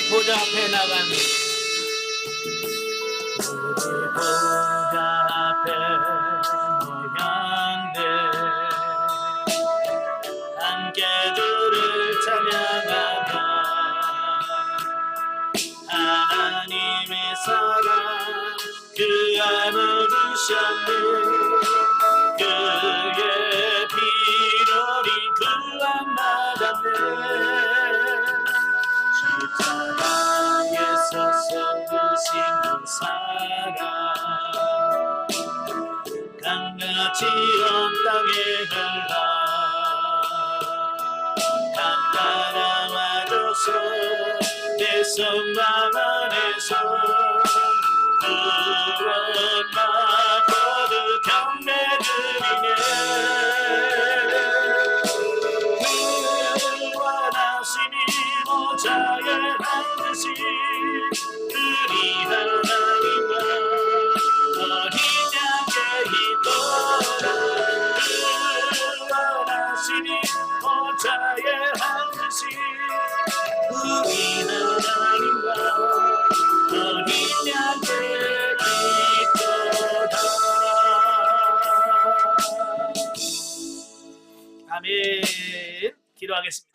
보좌 앞에 나가는 우리 보좌 앞에 모였네. 함께 주를 찬양하며 하나님의 사랑 그 안을 주셨네. 그의 피로리 구원 받았네. 십자가에서 쏟으신 그 사랑 강같이 온 땅에 흘러 감당하줘서 내 손방 안에서 구원받고도 경배드리네. 구원하시니 모자에 앉으신 우리 하나님과 어린 양의 있도록 구원하시니 모자에 앉으신 우리 하나님과 어린 양의 있도다. 아멘. 기도하겠습니다.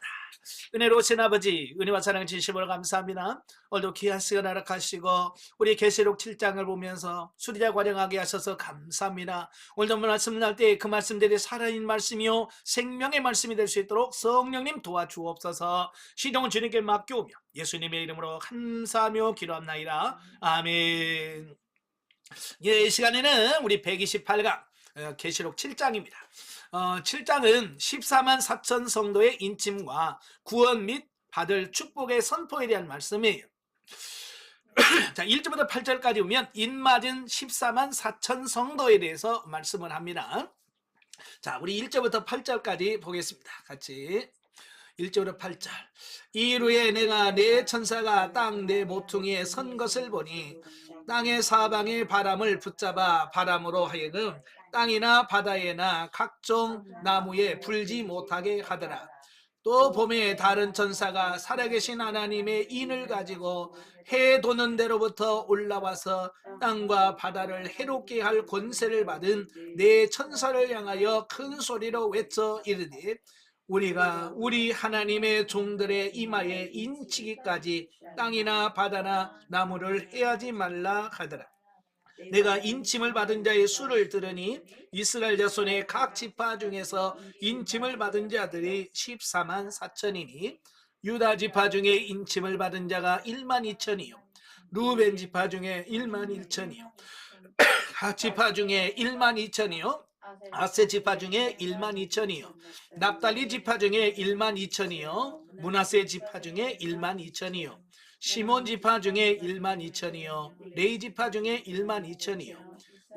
은혜로우신 아버지, 은혜와 사랑 진심으로 감사합니다. 오늘도 귀한 시간 허락하시고 우리 계시록 7장을 보면서 수리자 관영하게 하셔서 감사합니다. 오늘도 말씀 날 때 그 말씀들이 살아있는 말씀이요 생명의 말씀이 될 수 있도록 성령님 도와주옵소서. 시동은 주님께 맡겨오며 예수님의 이름으로 감사하며 기도합나이다. 아멘. 이 시간에는 우리 128강 계시록 7장입니다. 7장은 14만 4천 성도의 인침과 구원 및 받을 축복의 선포에 대한 말씀이에요. 자, 1절부터 8절까지 보면 인맞은 14만 4천 성도에 대해서 말씀을 합니다. 자, 우리 1절부터 8절까지 보겠습니다. 같이 1절부터 8절. 이후에 내가 내 천사가 땅 내 모퉁이에 선 것을 보니 땅의 사방의 바람을 붙잡아 바람으로 하여금 땅이나 바다에나 각종 나무에 불지 못하게 하더라. 또 봄에 다른 천사가 살아계신 하나님의 인을 가지고 해 도는 데로부터 올라와서 땅과 바다를 해롭게 할 권세를 받은 네 천사를 향하여 큰 소리로 외쳐 이르되 우리가 우리 하나님의 종들의 이마에 인치기까지 땅이나 바다나 나무를 해하지 말라 하더라. 내가 인침을 받은 자의 수를 들으니 이스라엘 자손의 각 지파 중에서 인침을 받은 자들이 14만 4천이니 유다 지파 중에 인침을 받은 자가 1만 2천이요 루벤 지파 중에 1만 1천이요 각 지파 중에 1만 2천이요 아세 지파 중에 1만 2천이요 납달리 지파 중에 1만 2천이요 므낫세 지파 중에 1만 2천이요 시몬 지파 중에 1만 2천이요 레위 지파 중에 1만 2천이요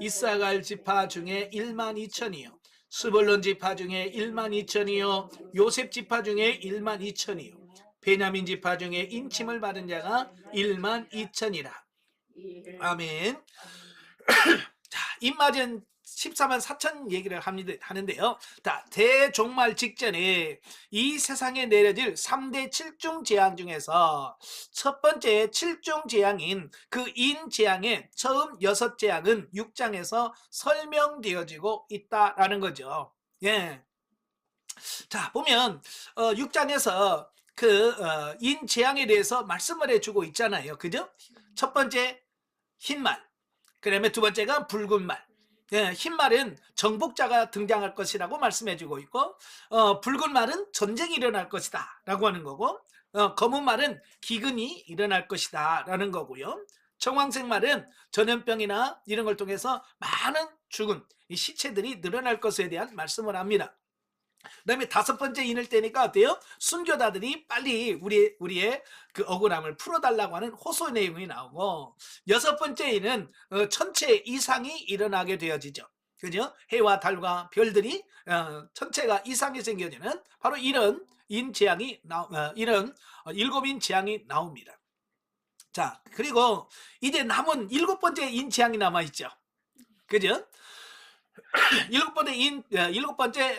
이사갈 지파 중에 1만 2천이요 스불론 지파 중에 1만 2천이요 요셉 지파 중에 1만 2천이요 베냐민 지파 중에 인침을 받은 자가 1만 2천이라. 아멘. 자, 입맞은 14만 4천 얘기를 하는데요. 자, 대종말 직전에 이 세상에 내려질 3대 7중 재앙 중에서 첫 번째 7중 재앙인 그 인재앙의 처음 6재앙은 6장에서 설명되어지고 있다라는 거죠. 예. 자, 보면 6장에서 그 인재앙에 대해서 말씀을 해주고 있잖아요. 그죠? 첫 번째 흰말, 그 다음에 두 번째가 붉은 말. 예, 흰 말은 정복자가 등장할 것이라고 말씀해주고 있고 붉은 말은 전쟁이 일어날 것이다 라고 하는 거고 검은 말은 기근이 일어날 것이다 라는 거고요. 청황색 말은 전염병이나 이런 걸 통해서 많은 죽은 이 시체들이 늘어날 것에 대한 말씀을 합니다. 그 다음에 다섯 번째 인을 떼니까 어때요? 순교자들이 빨리 우리의 그 억울함을 풀어달라고 하는 호소 내용이 나오고, 여섯 번째 인은 천체 이상이 일어나게 되어지죠. 그죠? 해와 달과 별들이 천체가 이상이 생겨지는 바로 이런 인재앙이 이런 일곱 인재앙이 나옵니다. 자, 그리고 이제 남은 일곱 번째 인재앙이 남아 있죠. 그죠? 일곱 번째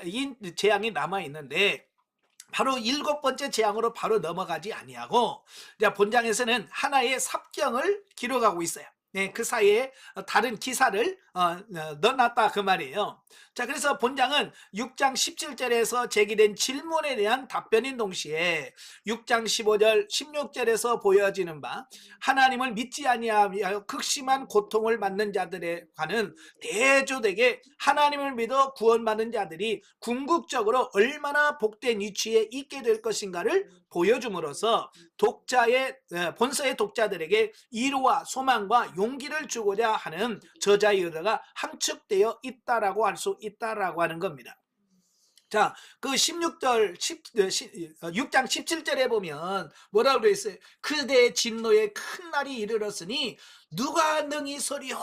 인 재앙이 남아 있는데, 바로 일곱 번째 재앙으로 바로 넘어가지 아니하고, 본장에서는 하나의 삽경을 기록하고 있어요. 네, 그 사이에 다른 기사를 넣어놨다 그 말이에요. 자, 그래서 본장은 6장 17절에서 제기된 질문에 대한 답변인 동시에 6장 15절 16절에서 보여지는 바 하나님을 믿지 아니하여 극심한 고통을 받는 자들에 관한 대조되게 하나님을 믿어 구원받는 자들이 궁극적으로 얼마나 복된 위치에 있게 될 것인가를 보여줌으로써 본서의 독자들에게 위로와 소망과 용기를 주고자 하는 저자의 의도가 함축되어 있다라고 할 수 있다라고 하는 겁니다. 자, 그 6장 17절에 보면 뭐라고 되어 있어요? 그대의 진노의 큰 날이 이르렀으니 누가 능히 서리요?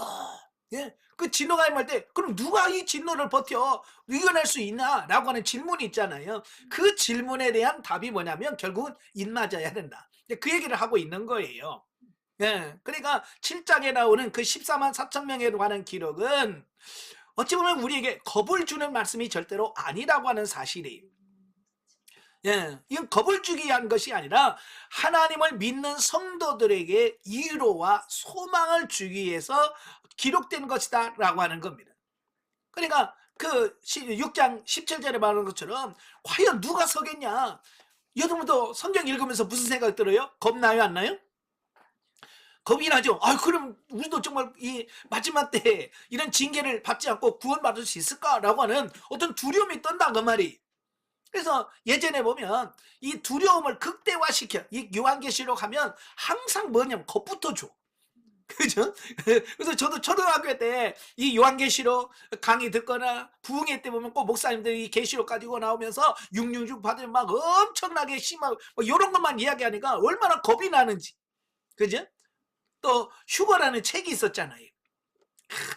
예? 그 진노가 임할 때 그럼 누가 이 진노를 버텨 이겨낼 수 있나? 라고 하는 질문이 있잖아요. 그 질문에 대한 답이 뭐냐면 결국은 입맞아야 된다. 그 얘기를 하고 있는 거예요. 예, 그러니까 7장에 나오는 그 14만 4천 명에 관한 기록은 어찌 보면 우리에게 겁을 주는 말씀이 절대로 아니라고 하는 사실이에요. 예, 이건 겁을 주기 위한 것이 아니라 하나님을 믿는 성도들에게 위로와 소망을 주기 위해서 기록된 것이다 라고 하는 겁니다. 그러니까 그 6장 17절에 말하는 것처럼 과연 누가 서겠냐? 여러분도 성경 읽으면서 무슨 생각 들어요? 겁나요, 안 나요? 겁이 나죠. 그럼 우리도 정말 이 마지막 때 이런 징계를 받지 않고 구원받을 수 있을까라고 하는 어떤 두려움이 떤다 그 말이. 그래서 예전에 보면 이 두려움을 극대화시켜 이 요한계시록 하면 항상 뭐냐면 겁부터 줘. 그죠? 그래서 저도 초등학교 때 이 요한계시록 강의 듣거나 부흥회 때 보면 꼭 목사님들이 계시록 가지고 나오면서 666 받으면 막 엄청나게 심하고 뭐 이런 것만 이야기하니까 얼마나 겁이 나는지. 그죠? 또 휴거라는 책이 있었잖아요.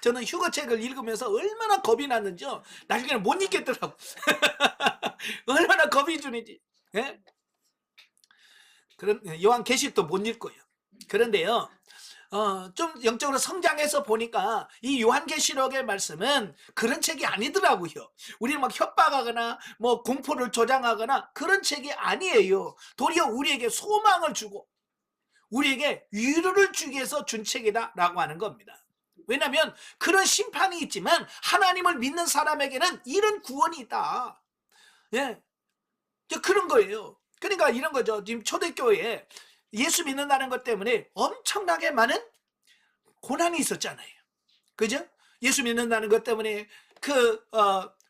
저는 휴거 책을 읽으면서 얼마나 겁이 났는지요. 나중에는 못 읽겠더라고. 얼마나 겁이 주는지. 예? 그런 요한계시록도 못 읽고요. 그런데요. 좀 영적으로 성장해서 보니까 이 요한계시록의 말씀은 그런 책이 아니더라고요. 우리는 막 협박하거나 뭐 공포를 조장하거나 그런 책이 아니에요. 도리어 우리에게 소망을 주고 우리에게 위로를 주기 위해서 준 책이다라고 하는 겁니다. 왜냐하면 그런 심판이 있지만 하나님을 믿는 사람에게는 이런 구원이 있다. 예, 그런 거예요. 그러니까 이런 거죠. 지금 초대교회에 예수 믿는다는 것 때문에 엄청나게 많은 고난이 있었잖아요. 그죠? 예수 믿는다는 것 때문에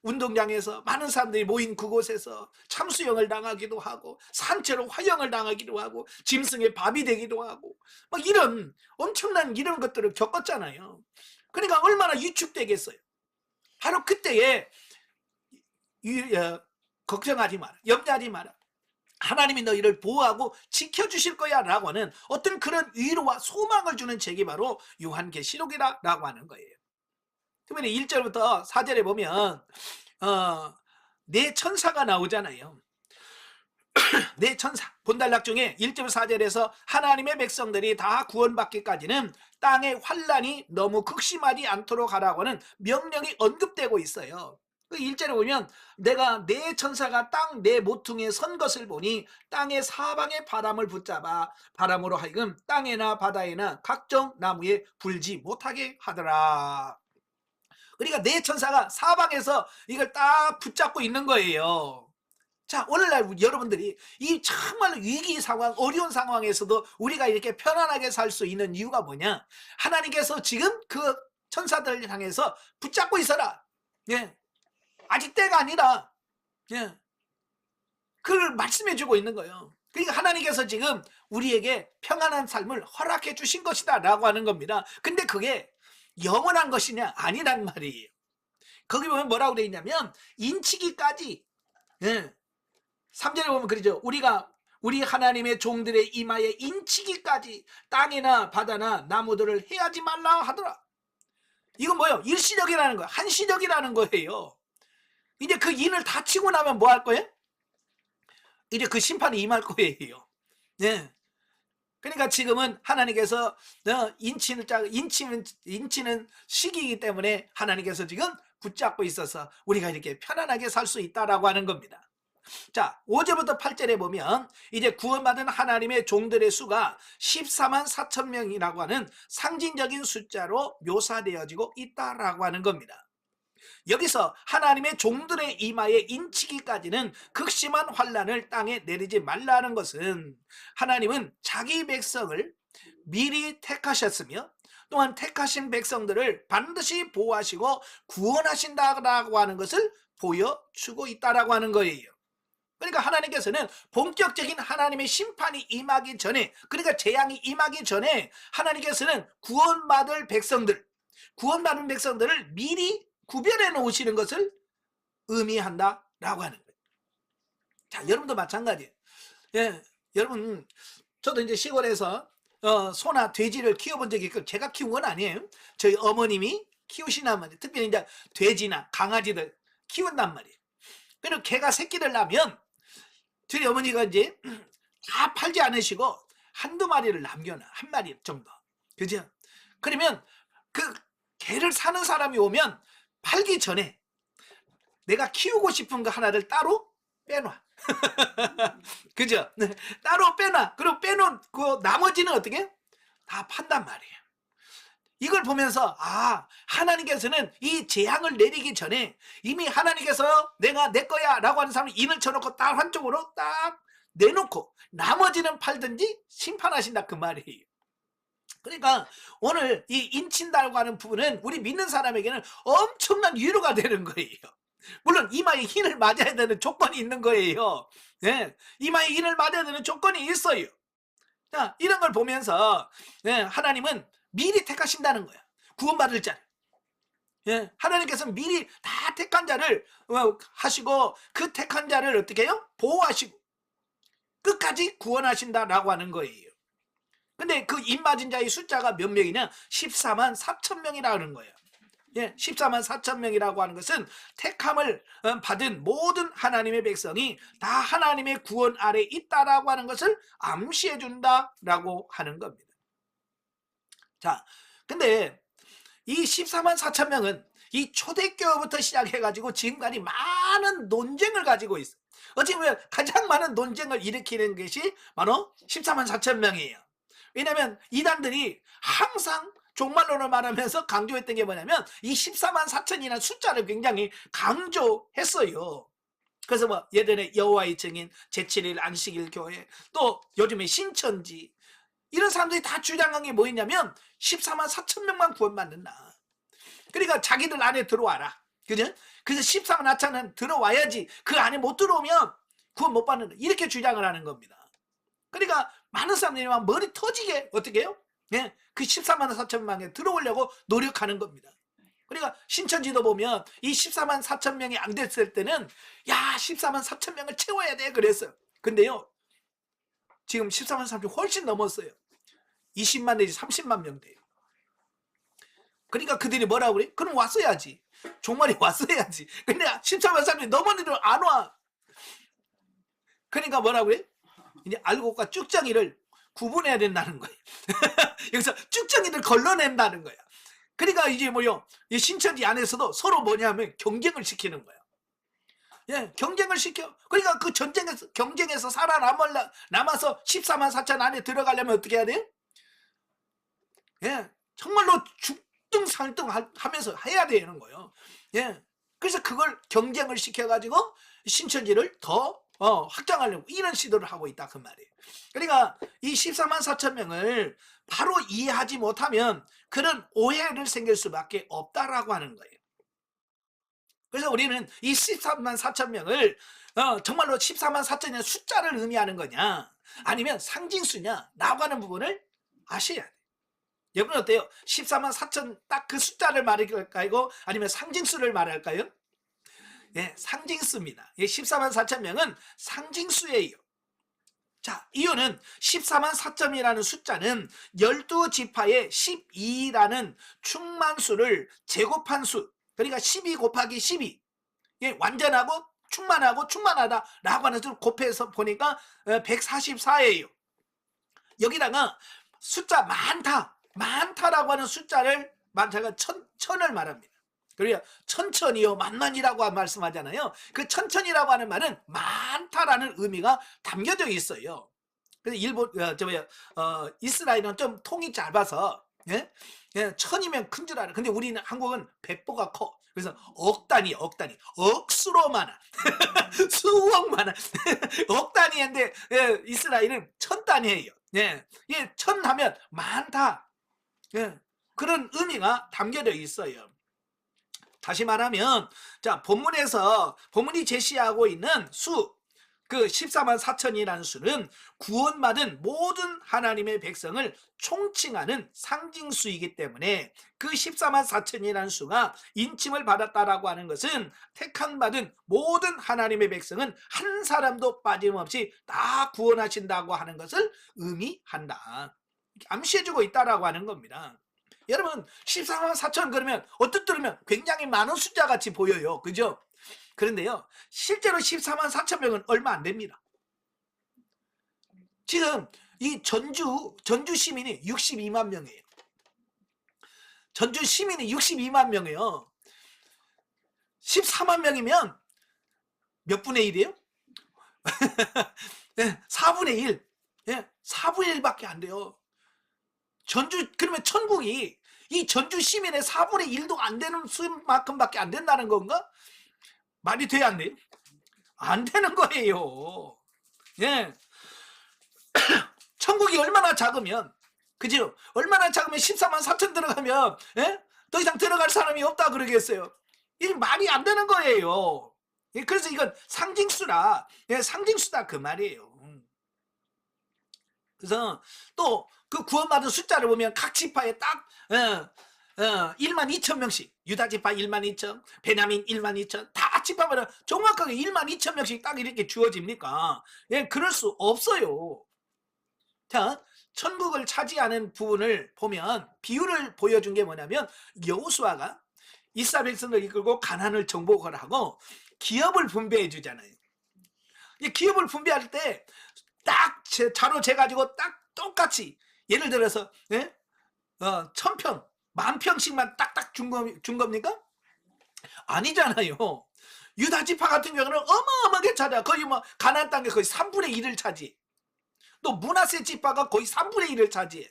운동장에서 많은 사람들이 모인 그곳에서 참수형을 당하기도 하고 산채로 화형을 당하기도 하고 짐승의 밥이 되기도 하고 막 이런 엄청난 이런 것들을 겪었잖아요. 그러니까 얼마나 위축되겠어요. 바로 그때에 걱정하지 마라, 염려하지 마라, 하나님이 너희를 보호하고 지켜주실 거야 라고 하는 어떤 그런 위로와 소망을 주는 책이 바로 요한계시록이라고 하는 거예요. 그러면 1절부터 4절에 보면 네 천사가 나오잖아요. 네 천사 본달락 중에 1절 4절에서 하나님의 백성들이 다 구원받기까지는 땅의 환란이 너무 극심하지 않도록 하라고 하는 명령이 언급되고 있어요. 그 1절에 보면 내가 네 천사가 땅 네 모퉁이에 선 것을 보니 땅의 사방의 바람을 붙잡아 바람으로 하여금 땅에나 바다에나 각종 나무에 불지 못하게 하더라. 그러니까 네 천사가 사방에서 이걸 딱 붙잡고 있는 거예요. 자, 오늘날 여러분들이 이 정말 위기 상황, 어려운 상황에서도 우리가 이렇게 편안하게 살 수 있는 이유가 뭐냐? 하나님께서 지금 그 천사들을 향해서 붙잡고 있어라. 예. 아직 때가 아니라, 예. 그걸 말씀해 주고 있는 거예요. 그러니까 하나님께서 지금 우리에게 평안한 삶을 허락해 주신 것이다 라고 하는 겁니다. 근데 그게 영원한 것이냐? 아니란 말이에요. 거기 보면 뭐라고 되어 있냐면 인치기까지, 예. 3절에 보면 그러죠. 우리 하나님의 종들의 이마에 인치기까지 땅이나 바다나 나무들을 해하지 말라 하더라. 이건 뭐예요? 일시적이라는 거예요. 한시적이라는 거예요. 이제 그 인을 다 치고 나면 뭐 할 거예요? 이제 그 심판이 임할 거예요. 네. 그러니까 지금은 하나님께서 인치는 시기이기 때문에 하나님께서 지금 붙잡고 있어서 우리가 이렇게 편안하게 살 수 있다라고 하는 겁니다. 자, 5절부터 8절에 보면 이제 구원받은 하나님의 종들의 수가 14만 4천 명이라고 하는 상징적인 숫자로 묘사되어지고 있다라고 하는 겁니다. 여기서 하나님의 종들의 이마에 인치기까지는 극심한 환란을 땅에 내리지 말라는 것은 하나님은 자기 백성을 미리 택하셨으며 또한 택하신 백성들을 반드시 보호하시고 구원하신다라고 하는 것을 보여주고 있다라고 하는 거예요. 그러니까 하나님께서는 본격적인 하나님의 심판이 임하기 전에, 그러니까 재앙이 임하기 전에 하나님께서는 구원받은 백성들을 미리 구별해 놓으시는 것을 의미한다라고 하는 거예요. 자, 여러분도 마찬가지예요. 예, 여러분, 저도 이제 시골에서 소나 돼지를 키워본 적이 있고, 제가 키운 건 아니에요. 저희 어머님이 키우시단 말이에요. 특별히 이제 돼지나 강아지들 키운단 말이에요. 그리고 개가 새끼를 낳으면 저희 어머니가 이제 다 팔지 않으시고 한두 마리를 남겨놔. 한 마리 정도. 그죠? 그러면 그 개를 사는 사람이 오면 팔기 전에 내가 키우고 싶은 거 하나를 따로 빼놔. 그죠? 네, 따로 빼놔. 그리고 빼놓은 그 나머지는 어떻게? 다 판단 말이에요. 이걸 보면서 하나님께서는 이 재앙을 내리기 전에 이미 하나님께서 내가 내 거야 라고 하는 사람을 인을 쳐놓고 딱 한쪽으로 딱 내놓고 나머지는 팔든지 심판하신다 그 말이에요. 그러니까 오늘 이 인친다고 하는 부분은 우리 믿는 사람에게는 엄청난 위로가 되는 거예요. 물론 이마에 흰을 맞아야 되는 조건이 있는 거예요. 네, 이마에 흰을 맞아야 되는 조건이 있어요. 자, 이런 걸 보면서 하나님은 미리 택하신다는 거야. 구원받을 자를. 하나님께서 미리 다 택한 자를 하시고 그 택한 자를 어떻게 해요? 보호하시고 끝까지 구원하신다라고 하는 거예요. 근데 그 입맞은 자의 숫자가 몇 명이냐? 14만 4천 명이라는 거예요. 14만 4천 명이라고 하는 것은 택함을 받은 모든 하나님의 백성이 다 하나님의 구원 아래 있다라고 하는 것을 암시해 준다라고 하는 겁니다. 자, 근데 이 14만 4천 명은 이 초대교회부터 시작해가지고 지금까지 많은 논쟁을 가지고 있어요. 어찌 보면 가장 많은 논쟁을 일으키는 것이 바로 14만 4천 명이에요. 왜냐하면 이단들이 항상 종말론을 말하면서 강조했던 게 뭐냐면 이 14만 4천이라는 숫자를 굉장히 강조했어요. 그래서 뭐 예전에 여호와의 증인, 제7일 안식일 교회, 또 요즘에 신천지, 이런 사람들이 다 주장한 게 뭐였냐면 14만 4천 명만 구원받는다. 그러니까 자기들 안에 들어와라. 그죠? 그래서 14만 4천은 들어와야지 그 안에 못 들어오면 구원 못 받는다. 이렇게 주장을 하는 겁니다. 그러니까 많은 사람들이 막 머리 터지게 어떻게 해요? 그 14만 4천 명에 들어오려고 노력하는 겁니다. 그러니까 신천지도 보면 이 14만 4천 명이 안 됐을 때는 14만 4천 명을 채워야 돼 그랬어요. 근데요 지금 14만 4천 명이 훨씬 넘었어요. 20만 내지 30만 명 돼요. 그러니까 그들이 뭐라고 그래? 그럼 왔어야지. 종말이 왔어야지. 근데 14만 4천 명이 넘었는데 안 와. 그러니까 뭐라고 그래? 이제 알곡과 쭉정이를 구분해야 된다는 거예요. 여기서 쭉정이를 걸러낸다는 거야. 그러니까 이제 뭐요? 이 신천지 안에서도 서로 뭐냐면 경쟁을 시키는 거야. 경쟁을 시켜. 그러니까 그 경쟁에서 살아남아서 14만 4천 안에 들어가려면 어떻게 해야 돼요? 정말로 죽등살등 하면서 해야 되는 거예요. 그래서 그걸 경쟁을 시켜가지고 신천지를 더 확장하려고 이런 시도를 하고 있다 그 말이에요. 그러니까 이 14만 4천 명을 바로 이해하지 못하면 그런 오해를 생길 수밖에 없다라고 하는 거예요. 그래서 우리는 이 14만 4천 명을 정말로 14만 4천의 숫자를 의미하는 거냐 아니면 상징수냐 라고 하는 부분을 아셔야 돼요. 여러분 어때요? 14만 4천 딱 그 숫자를 말할까요? 아니면 상징수를 말할까요? 상징수입니다. 14만 4천 명은 상징수예요. 자, 이유는 14만 4천이라는 숫자는 12지파의 12라는 충만수를 제곱한 수, 그러니까 12 곱하기 12, 완전하고 충만하고 충만하다 라고 하는 수를 곱해서 보니까 144예요. 여기다가 숫자 많다라고 하는 숫자를 많다가 천을 말합니다. 그리고 천천히요 만만이라고 말씀하잖아요. 그 천천히라고 하는 말은 많다라는 의미가 담겨져 있어요. 그래서 일본 이스라엘은 좀 통이 짧아서 예? 예, 천이면 큰 줄 알아. 근데 우리는 한국은 백보가 커. 그래서 억 단위, 억수로 많아. 수억 많아. 억 단위인데 예, 이스라엘은 천 단위예요. 예, 예, 천 하면 많다. 예, 그런 의미가 담겨져 있어요. 다시 말하면 자 본문이 제시하고 있는 수 그 14만 4천이라는 수는 구원받은 모든 하나님의 백성을 총칭하는 상징수이기 때문에 그 14만 4천이라는 수가 인침을 받았다라고 하는 것은 택함받은 모든 하나님의 백성은 한 사람도 빠짐없이 다 구원하신다고 하는 것을 의미한다. 암시해주고 있다라고 하는 겁니다. 여러분 14만 4천 그러면 어뜻 들으면 굉장히 많은 숫자 같이 보여요. 그죠? 그런데요 실제로 14만 4천 명은 얼마 안 됩니다. 지금 이 전주 시민이 62만 명이에요. 전주 시민이 62만 명이에요. 14만 명이면 몇 분의 1이에요? 4분의 1. 4분의 1밖에 안 돼요. 그러면 천국이 이 전주 시민의 4분의 1도 안 되는 수만큼밖에 안 된다는 건가? 말이 돼야 안 돼요? 안 되는 거예요. 예. 천국이 얼마나 작으면, 그죠? 얼마나 작으면 14만 4천 들어가면, 예? 더 이상 들어갈 사람이 없다 그러겠어요. 이 말이 안 되는 거예요. 예, 그래서 이건 상징수라, 예, 상징수다 그 말이에요. 그래서 또 그 구원받은 숫자를 보면 각 지파에 딱 1만 2천 명씩, 유다 지파 1만 2천, 베냐민 1만 2천, 다 지파마다 정확하게 1만 2천 명씩 딱 이렇게 주어집니까? 예, 그럴 수 없어요. 자, 천국을 차지하는 부분을 보면 비유를 보여준 게 뭐냐면 여호수아가 이스라엘 백성을 이끌고 가나안을 정복을 하고 기업을 분배해 주잖아요. 이 기업을 분배할 때 딱 자로 재가지고 딱 똑같이 예를 들어서 1,000평, 10,000평씩만 딱딱 준 겁니까? 아니잖아요. 유다 지파 같은 경우는 어마어마하게 차지해. 거의 뭐 가나안 땅에 거의 3분의 1을 차지해. 또 므낫세 지파가 거의 3분의 1을 차지해.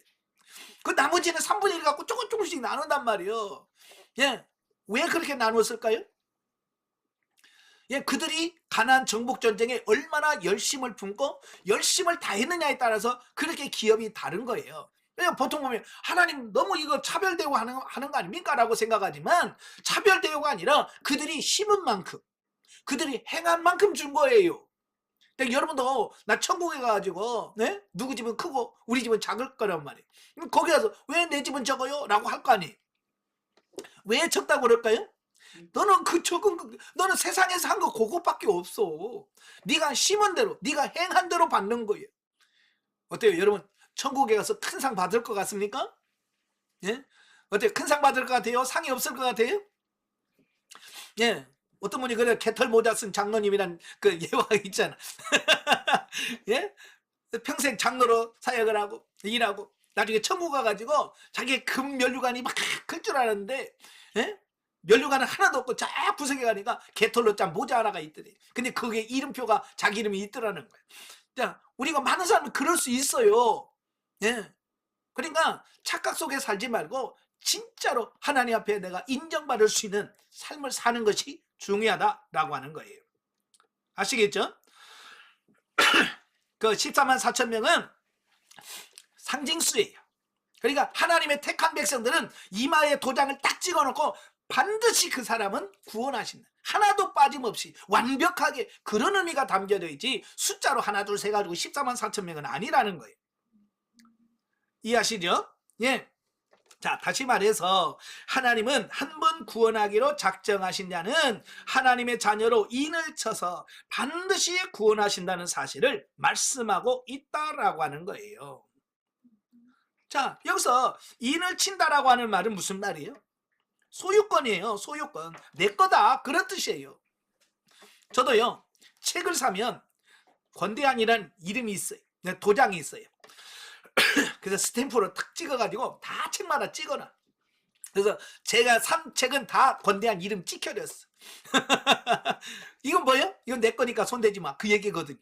그 나머지는 3분의 1 갖고 조금씩 나눈단 말이에요. 예, 왜 그렇게 나눴을까요? 예, 그들이 가나안 정복 전쟁에 얼마나 열심을 품고 열심을 다했느냐에 따라서 그렇게 기업이 다른 거예요. 보통 보면 하나님 너무 이거 차별 대우 하는 거 아닙니까? 라고 생각하지만 차별 대우가 아니라 그들이 심은 만큼, 그들이 행한 만큼 준 거예요. 그러니까 여러분도 나 천국에 가가지고 네? 누구 집은 크고 우리 집은 작을 거란 말이에요. 거기 가서 왜 내 집은 적어요? 라고 할 거 아니에요. 왜 적다고 그럴까요? 너는 너는 세상에서 한 거 그것밖에 없어. 네가 심은 대로, 네가 행한 대로 받는 거예요. 어때요, 여러분? 천국에 가서 큰 상 받을 것 같습니까? 예? 어때요? 큰 상 받을 것 같아요? 상이 없을 것 같아요? 예. 어떤 분이 그래 개털 모자 쓴 장로님이란 그 예화가 있잖아. 예? 평생 장로로 사역을 하고 일하고 나중에 천국 가가지고 자기의 금 면류관이 막 클 줄 알았는데, 예? 면류관은 하나도 없고 쫙 구석에 가니까 개털로 짠 모자 하나가 있더래. 근데 그게 이름표가 자기 이름이 있더라는 거야. 자, 우리가 많은 사람은 그럴 수 있어요. 예. 그러니까 착각 속에 살지 말고 진짜로 하나님 앞에 내가 인정받을 수 있는 삶을 사는 것이 중요하다라고 하는 거예요. 아시겠죠? 그 14만 4천 명은 상징수예요. 그러니까 하나님의 택한 백성들은 이마에 도장을 딱 찍어놓고 반드시 그 사람은 구원하신다. 하나도 빠짐없이 완벽하게 그런 의미가 담겨져 있지 숫자로 하나 둘 세 가지고 14만 4천 명은 아니라는 거예요. 이해하시죠? 예. 자, 다시 말해서 하나님은 한 번 구원하기로 작정하신 자는 하나님의 자녀로 인을 쳐서 반드시 구원하신다는 사실을 말씀하고 있다라고 하는 거예요. 자, 여기서 인을 친다라고 하는 말은 무슨 말이에요? 소유권이에요. 소유권. 내 거다. 그런 뜻이에요. 저도요, 책을 사면 권대한이라는 이름이 있어요. 도장이 있어요. 그래서 스탬프로 탁 찍어가지고 다 책마다 찍어놔. 그래서 제가 3책은 다 권대한 이름 찍혀렸어. 이건 뭐예요? 이건 내 거니까 손대지 마. 그 얘기거든요.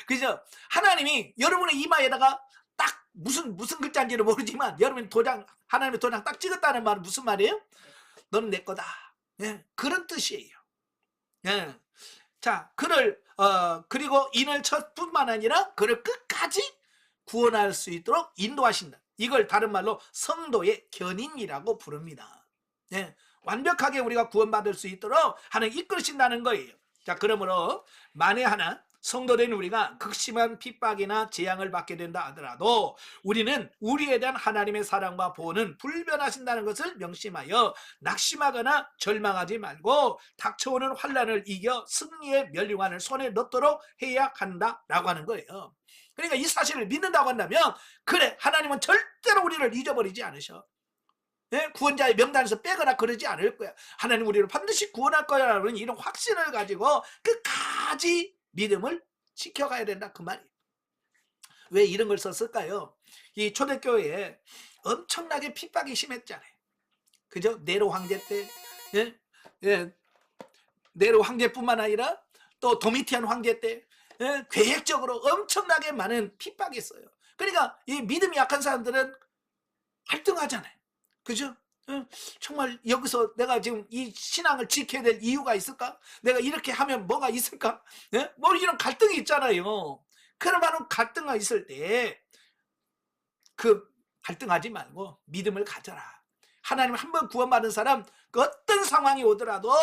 그죠? 하나님이 여러분의 이마에다가 딱 무슨 글자인지는 모르지만 여러분 하나님의 도장 딱 찍었다는 말은 무슨 말이에요? 너는 내 거다. 예, 그런 뜻이에요. 예. 자, 그리고 인을 쳤뿐만 아니라 그를 끝까지 구원할 수 있도록 인도하신다. 이걸 다른 말로 성도의 견인이라고 부릅니다. 예, 완벽하게 우리가 구원받을 수 있도록 하나님 이끌으신다는 거예요. 자, 그러므로 만에 하나 성도된 우리가 극심한 핍박이나 재앙을 받게 된다 하더라도 우리는 우리에 대한 하나님의 사랑과 보호는 불변하신다는 것을 명심하여 낙심하거나 절망하지 말고 닥쳐오는 환난을 이겨 승리의 면류관을 손에 넣도록 해야 한다라고 하는 거예요. 그러니까 이 사실을 믿는다고 한다면 그래, 하나님은 절대로 우리를 잊어버리지 않으셔. 네? 구원자의 명단에서 빼거나 그러지 않을 거야. 하나님 우리를 반드시 구원할 거야라는 이런 확신을 가지고 끝까지 믿음을 지켜가야 된다, 그 말이에요. 왜 이런 걸 썼을까요? 이 초대교회에 엄청나게 핍박이 심했잖아요. 그죠? 네로 황제 때, 예? 예. 네로 황제뿐만 아니라 또 도미티안 황제 때, 예? 계획적으로 엄청나게 많은 핍박이 있어요. 그러니까 이 믿음이 약한 사람들은 갈등하잖아요. 그죠? 정말 여기서 내가 지금 이 신앙을 지켜야 될 이유가 있을까? 내가 이렇게 하면 뭐가 있을까? 뭐 이런 갈등이 있잖아요. 그러면 갈등이 있을 때 그 갈등하지 말고 믿음을 가져라. 하나님 한번 구원받은 사람 그 어떤 상황이 오더라도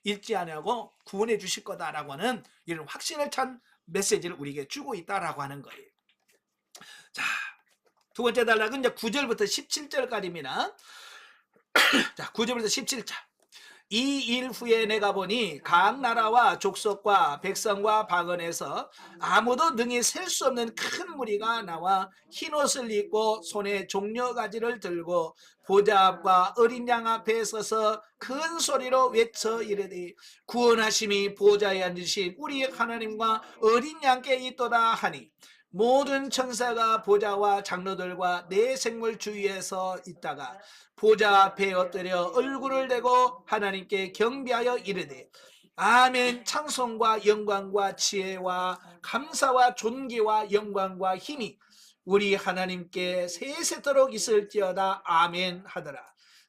잃지 아니하고 구원해 주실 거다라고 하는 이런 확신을 찬 메시지를 우리에게 주고 있다라고 하는 거예요. 자, 두 번째 단락은 이제 9절부터 17절까지입니다. 자, 9절부터 17절. 이 일 후에 내가 보니 각 나라와 족속과 백성과 방언에서 아무도 능히 셀 수 없는 큰 무리가 나와 흰옷을 입고 손에 종려가지를 들고 보좌 앞과 어린 양 앞에 서서 큰 소리로 외쳐 이르되 구원하심이 보좌에 앉으신 우리 하나님과 어린 양께 있도다 하니 모든 천사가 보좌와 장로들과 네 생물 주위에서 있다가 보좌 앞에 엎드려 얼굴을 대고 하나님께 경배하여 이르되 아멘. 찬송과 영광과 지혜와 감사와 존귀와 영광과 힘이 우리 하나님께 세세토록 있을지어다. 아멘 하더라.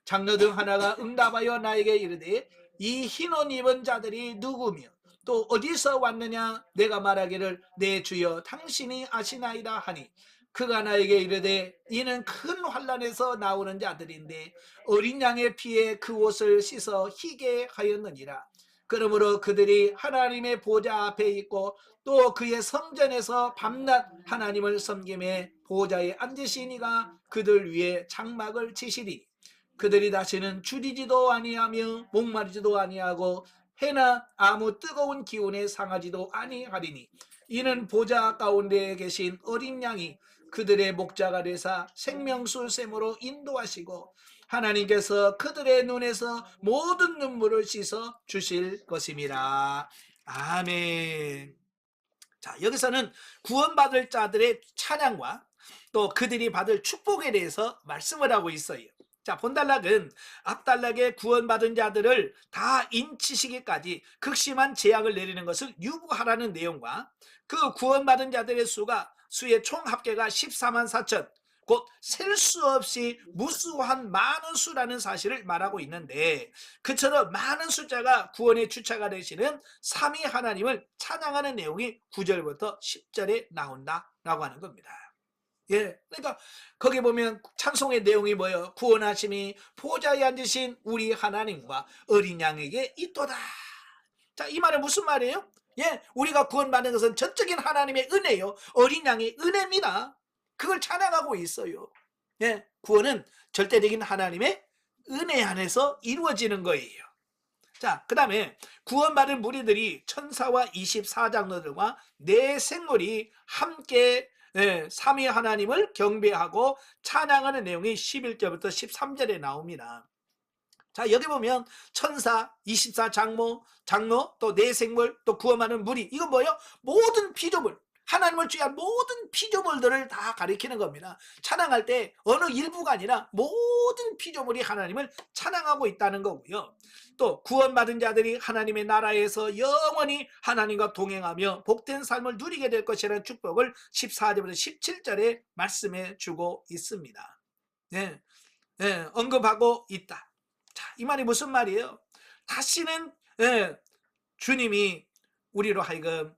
장로 중 하나가 응답하여 나에게 이르되 이 흰옷 입은 자들이 누구며 또 어디서 왔느냐? 내가 말하기를 내 주여 당신이 아시나이다 하니 그가 나에게 이르되 이는 큰 환난에서 나오는 자들인데 어린 양의 피에 그 옷을 씻어 희게 하였느니라. 그러므로 그들이 하나님의 보좌 앞에 있고 또 그의 성전에서 밤낮 하나님을 섬김에 보좌에 앉으신 이가 그들 위에 장막을 치시리. 그들이 다시는 줄이지도 아니하며 목마르지도 아니하고 해나 아무 뜨거운 기운에 상하지도 아니하리니 이는 보좌 가운데 계신 어린 양이 그들의 목자가 되사 생명수 샘으로 인도하시고 하나님께서 그들의 눈에서 모든 눈물을 씻어 주실 것임이라. 아멘. 자, 여기서는 구원받을 자들의 찬양과 또 그들이 받을 축복에 대해서 말씀을 하고 있어요. 자, 본단락은 앞단락에 구원받은 자들을 다 인치시기까지 극심한 재앙을 내리는 것을 유보하라는 내용과 그 구원받은 자들의 수의 총 합계가 14만 4천, 곧 셀 수 없이 무수한 많은 수라는 사실을 말하고 있는데 그처럼 많은 숫자가 구원의 주체가 되시는 삼위 하나님을 찬양하는 내용이 9절부터 10절에 나온다라고 하는 겁니다. 예, 그러니까 거기 보면 찬송의 내용이 뭐예요? 구원하심이 보좌에 앉으신 우리 하나님과 어린 양에게 있도다. 자, 이 말은 무슨 말이에요? 예, 우리가 구원받는 것은 전적인 하나님의 은혜요, 어린 양의 은혜입니다. 그걸 찬양하고 있어요. 예, 구원은 절대적인 하나님의 은혜 안에서 이루어지는 거예요. 자, 그 다음에 구원받은 무리들이 천사와 24장로들과 네 생물이 함께 삼위 하나님을 경배하고 찬양하는 내용이 11절부터 13절에 나옵니다. 자, 여기 보면 천사, 24장로, 또 네 생물, 또 구원하는 무리, 이건 뭐예요? 모든 피조물, 하나님을 취한 모든 피조물들을 다 가리키는 겁니다. 찬양할 때 어느 일부가 아니라 모든 피조물이 하나님을 찬양하고 있다는 거고요. 또 구원받은 자들이 하나님의 나라에서 영원히 하나님과 동행하며 복된 삶을 누리게 될 것이라는 축복을 14절부터 17절에 말씀해 주고 있습니다. 네, 네, 언급하고 있다. 자, 이 말이 무슨 말이에요? 다시는 주님이 우리로 하여금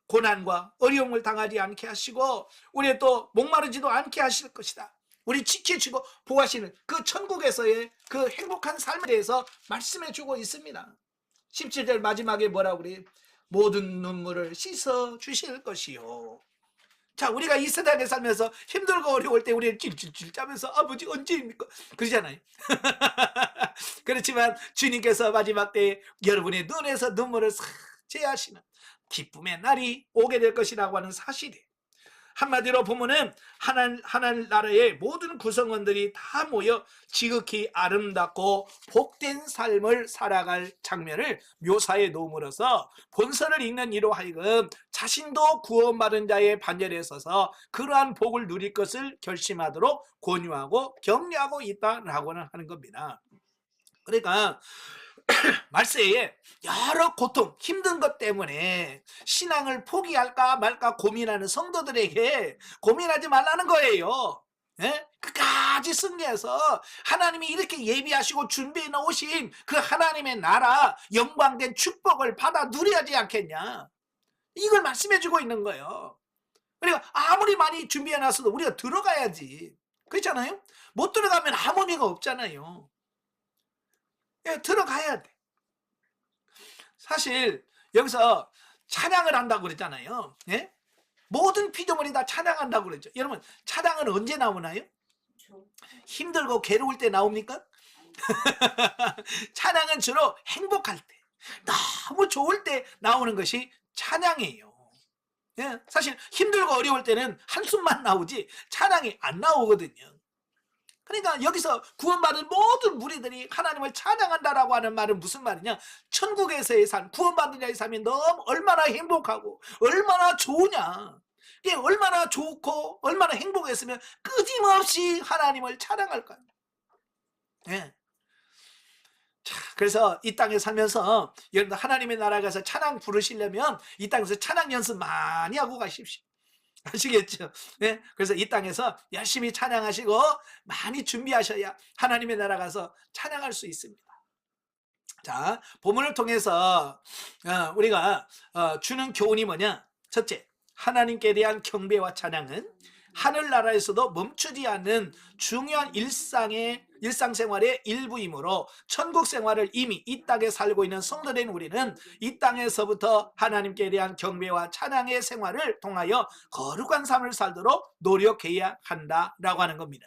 고난과 어려움을 당하지 않게 하시고 우리 또 목마르지도 않게 하실 것이다. 우리 지켜주고 보호하시는 그 천국에서의 그 행복한 삶에 대해서 말씀해 주고 있습니다. 17절 마지막에 뭐라고 그래요? 모든 눈물을 씻어 주실 것이요. 자, 우리가 이 세상에 살면서 힘들고 어려울 때 우리는 찔찔찔 짜면서 아버지 언제입니까? 그러잖아요. 그렇지만 주님께서 마지막 때 여러분의 눈에서 눈물을 싹 제하시는 기쁨의 날이 오게 될 것이라고 하는 사실이에요. 한마디로 보면은 하나님 나라의 모든 구성원들이 다 모여 지극히 아름답고 복된 삶을 살아갈 장면을 묘사해 놓음으로써 본서를 읽는 이로 하여금 자신도 구원받은 자의 반열에 서서 그러한 복을 누릴 것을 결심하도록 권유하고 격려하고 있다라고는 하는 겁니다. 그러니까 말세에 여러 고통, 힘든 것 때문에 신앙을 포기할까 말까 고민하는 성도들에게 고민하지 말라는 거예요. 끝까지 승리해서 하나님이 이렇게 예비하시고 준비해 놓으신 그 하나님의 나라 영광된 축복을 받아 누려야지 않겠냐, 이걸 말씀해 주고 있는 거예요. 그러니까 아무리 많이 준비해 놨어도 우리가 들어가야지. 그렇잖아요? 못 들어가면 아무 의미가 없잖아요. 들어가야 돼. 사실 여기서 찬양을 한다고 그랬잖아요. 모든 피조물이 다 찬양한다고 그랬죠. 여러분, 찬양은 언제 나오나요? 힘들고 괴로울 때 나옵니까? 찬양은 주로 행복할 때, 너무 좋을 때 나오는 것이 찬양이에요. 사실 힘들고 어려울 때는 한숨만 나오지 찬양이 안 나오거든요. 그러니까 여기서 구원받은 모든 무리들이 하나님을 찬양한다라고 하는 말은 무슨 말이냐? 천국에서의 삶, 구원받은 자의 삶이 너무 얼마나 행복하고 얼마나 좋으냐, 이게 얼마나 좋고 얼마나 행복했으면 끊임없이 하나님을 찬양할까요? 자, 그래서 이 땅에 살면서 여러분들 하나님의 나라에 가서 찬양 부르시려면 이 땅에서 찬양 연습 많이 하고 가십시오. 아시겠죠? 그래서 이 땅에서 열심히 찬양하시고 많이 준비하셔야 하나님의 나라 가서 찬양할 수 있습니다. 자, 본문을 통해서 우리가 주는 교훈이 뭐냐? 첫째, 하나님께 대한 경배와 찬양은 하늘나라에서도 멈추지 않는 중요한 일상생활의 일부이므로 천국 생활을 이미 이 땅에 살고 있는 성도된 우리는 이 땅에서부터 하나님께 대한 경배와 찬양의 생활을 통하여 거룩한 삶을 살도록 노력해야 한다라고 하는 겁니다.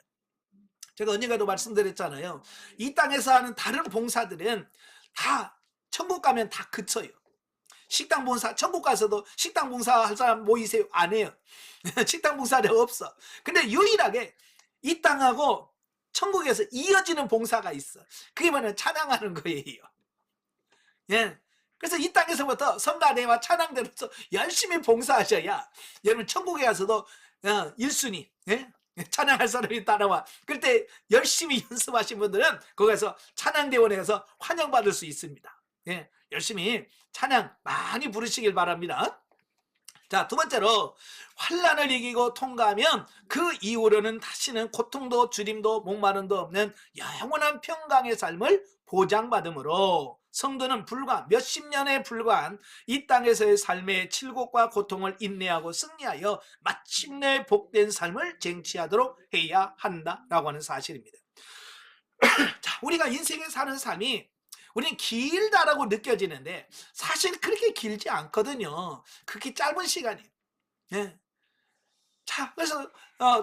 제가 언젠가도 말씀드렸잖아요. 이 땅에서 하는 다른 봉사들은 다 천국 가면 다 그쳐요. 식당 봉사, 천국 가서도 식당 봉사 할 사람 모이세요? 안 해요. 식당 봉사는 없어. 근데 유일하게 이 땅하고 천국에서 이어지는 봉사가 있어. 그게 뭐냐면 찬양하는 거예요. 그래서 이 땅에서부터 성가대와 찬양대로서 열심히 봉사하셔야 여러분 천국에 가서도 1순위 찬양할 사람이 따라와. 그럴 때 열심히 연습하신 분들은 거기서 찬양대원에 가서 환영받을 수 있습니다. 열심히 찬양 많이 부르시길 바랍니다. 자, 두 번째로 환난을 이기고 통과하면 그 이후로는 다시는 고통도 주림도 목마름도 없는 영원한 평강의 삶을 보장받으므로 성도는 불과 몇십 년에 불과한 이 땅에서의 삶의 칠곡과 고통을 인내하고 승리하여 마침내 복된 삶을 쟁취하도록 해야 한다라고 하는 사실입니다. 자, 우리가 인생에 사는 삶이 우리는 길다라고 느껴지는데 사실 그렇게 길지 않거든요. 그렇게 짧은 시간이에요. 자, 그래서